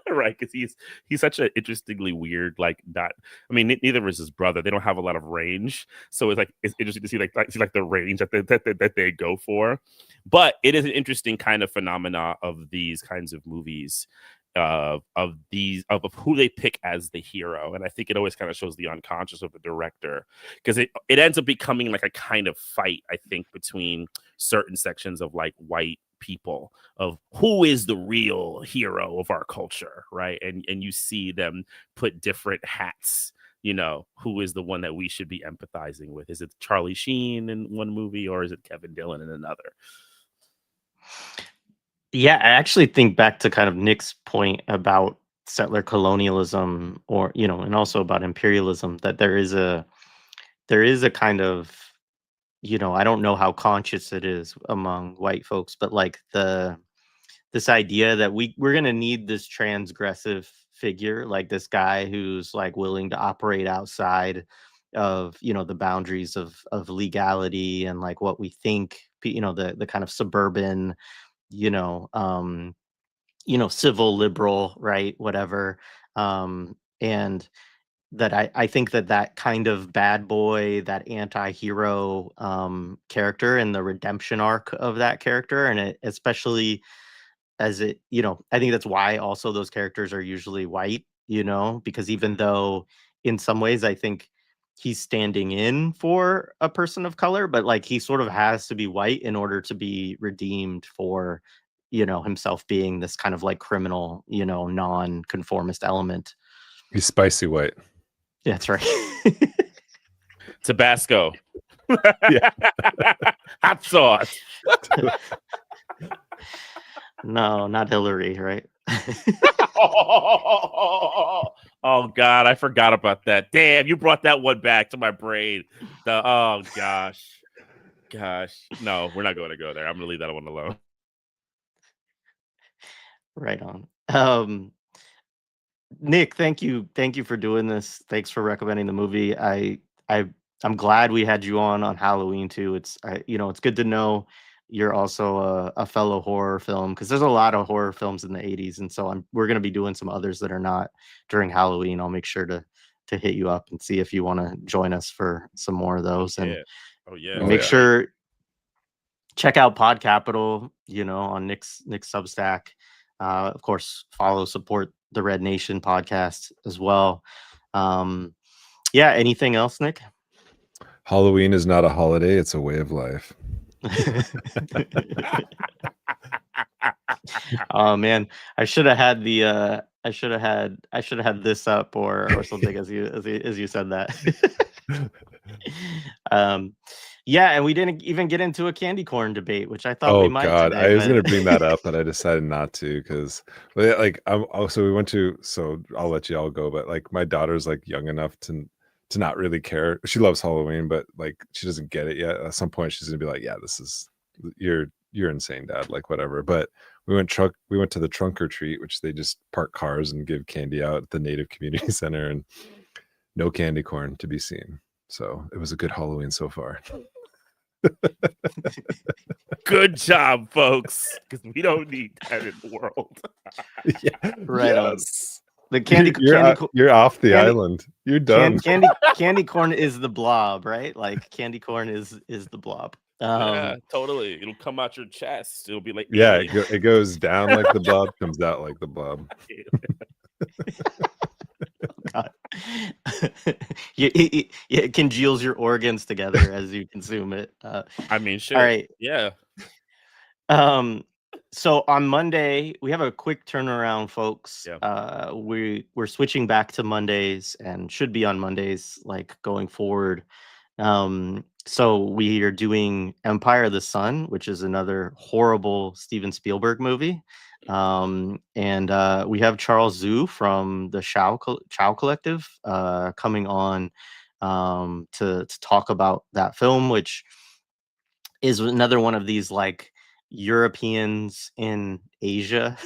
Right, because he's such an interestingly weird, like not. I mean, neither is his brother. They don't have a lot of range, so it's interesting to see like the range that they go for. But it is an interesting kind of phenomena of these kinds of movies, of who they pick as the hero, and I think it always kind of shows the unconscious of the director, because it ends up becoming like a kind of fight, I think, between certain sections of like white people of who is the real hero of our culture, right? And you see them put different hats, you know, who is the one that we should be empathizing with? Is it Charlie Sheen in one movie, or is it Kevin Dillon in another?
Yeah, I actually think back to kind of Nick's point about settler colonialism, or you know, and also about imperialism, that there is a kind of, you know, I don't know how conscious it is among white folks, but like this idea that we're going to need this transgressive figure, like this guy who's like willing to operate outside of, you know, the boundaries of legality and like what we think, you know, the kind of suburban, you know, civil liberal, right, whatever. And that I think that kind of bad boy, that anti-hero character, and the redemption arc of that character, and it especially as it, you know, I think that's why also those characters are usually white, you know, because even though in some ways I think he's standing in for a person of color, but like he sort of has to be white in order to be redeemed for, you know, himself being this kind of like criminal, you know, non-conformist element.
He's spicy white.
Yeah, that's right.
Tabasco.
Yeah.
Hot sauce.
No, not Hillary, right?
Oh God, I forgot about that. Damn, you brought that one back to my brain. Oh gosh. No, we're not going to go there. I'm gonna leave that one alone.
Right on. Nick, thank you for doing this. Thanks for recommending the movie. I'm glad we had you on Halloween too. It's you know, it's good to know you're also a fellow horror film, because there's a lot of horror films in the 80s, and so we're gonna be doing some others that are not during Halloween. I'll make sure to hit you up and see if you want to join us for some more of those. And make sure check out Pod Capital, you know, on Nick's Substack. Of course, support the Red Nation podcast as well. Yeah, anything else, Nick?
Halloween is not a holiday, it's a way of life.
Oh man, I should have had this up or something as you said that. Yeah, and we didn't even get into a candy corn debate, which I thought we might.
God,
today,
I was going to bring that up, but I decided not to, because like we went to, so I'll let you all go, but like my daughter's like young enough to not really care. She loves Halloween, but like she doesn't get it yet. At some point she's gonna be like, yeah, this is you're insane, Dad, like whatever. But We went to the trunk or treat, which they just park cars and give candy out at the Native Community Center, and no candy corn to be seen. So it was a good Halloween so far.
Good job, folks, because we don't need that in the world.
Yeah,
right.
Yes.
The candy.
You're off the island. You're done.
Candy corn is the blob, right? Like candy corn is the blob.
Yeah, totally. It'll come out your chest. It'll be like
it goes down like the blob, comes out like the blob.
God. It congeals your organs together as you consume it.
I mean, sure.
All right.
Yeah.
So on Monday, we have a quick turnaround, folks.
Yeah.
We're switching back to Mondays and should be on Mondays, like going forward. So we are doing Empire of the Sun, which is another horrible Steven Spielberg movie. And we have Charles Zhu from the Chow Collective coming on to talk about that film, which is another one of these like Europeans in Asia,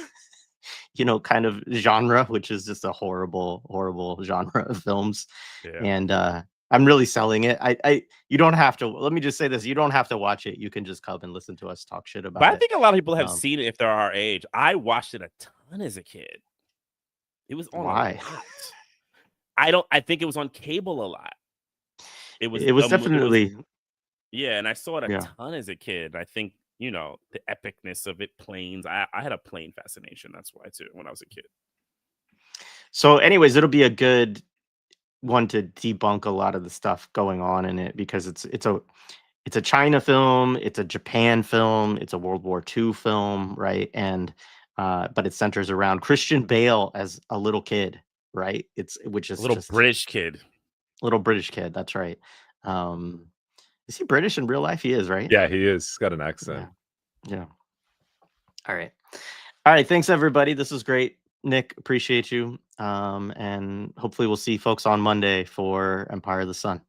kind of genre, which is just a horrible genre of films.
Yeah.
And I'm really selling it. You don't have to. Let me just say this: you don't have to watch it. You can just come and listen to us talk shit about it.
But I think a lot of people have seen it if they're our age. I watched it a ton as a kid. It was on.
Why?
I think it was on cable a lot. It was
definitely.
Yeah, and I saw it a ton as a kid. I think the epicness of it. Planes. I had a plane fascination. That's why too. When I was a kid.
So, anyways, it'll be a good one to debunk a lot of the stuff going on in it, because it's a China film, it's a Japan film, it's a World War II film, right? And but it centers around Christian Bale as a little kid, right? Which is
little British kid.
That's right. Is he British in real life? He is, right?
Yeah, he is. He's got an accent.
Yeah. All right. Thanks, everybody. This is great. Nick, appreciate you. And hopefully we'll see folks on Monday for Empire of the Sun.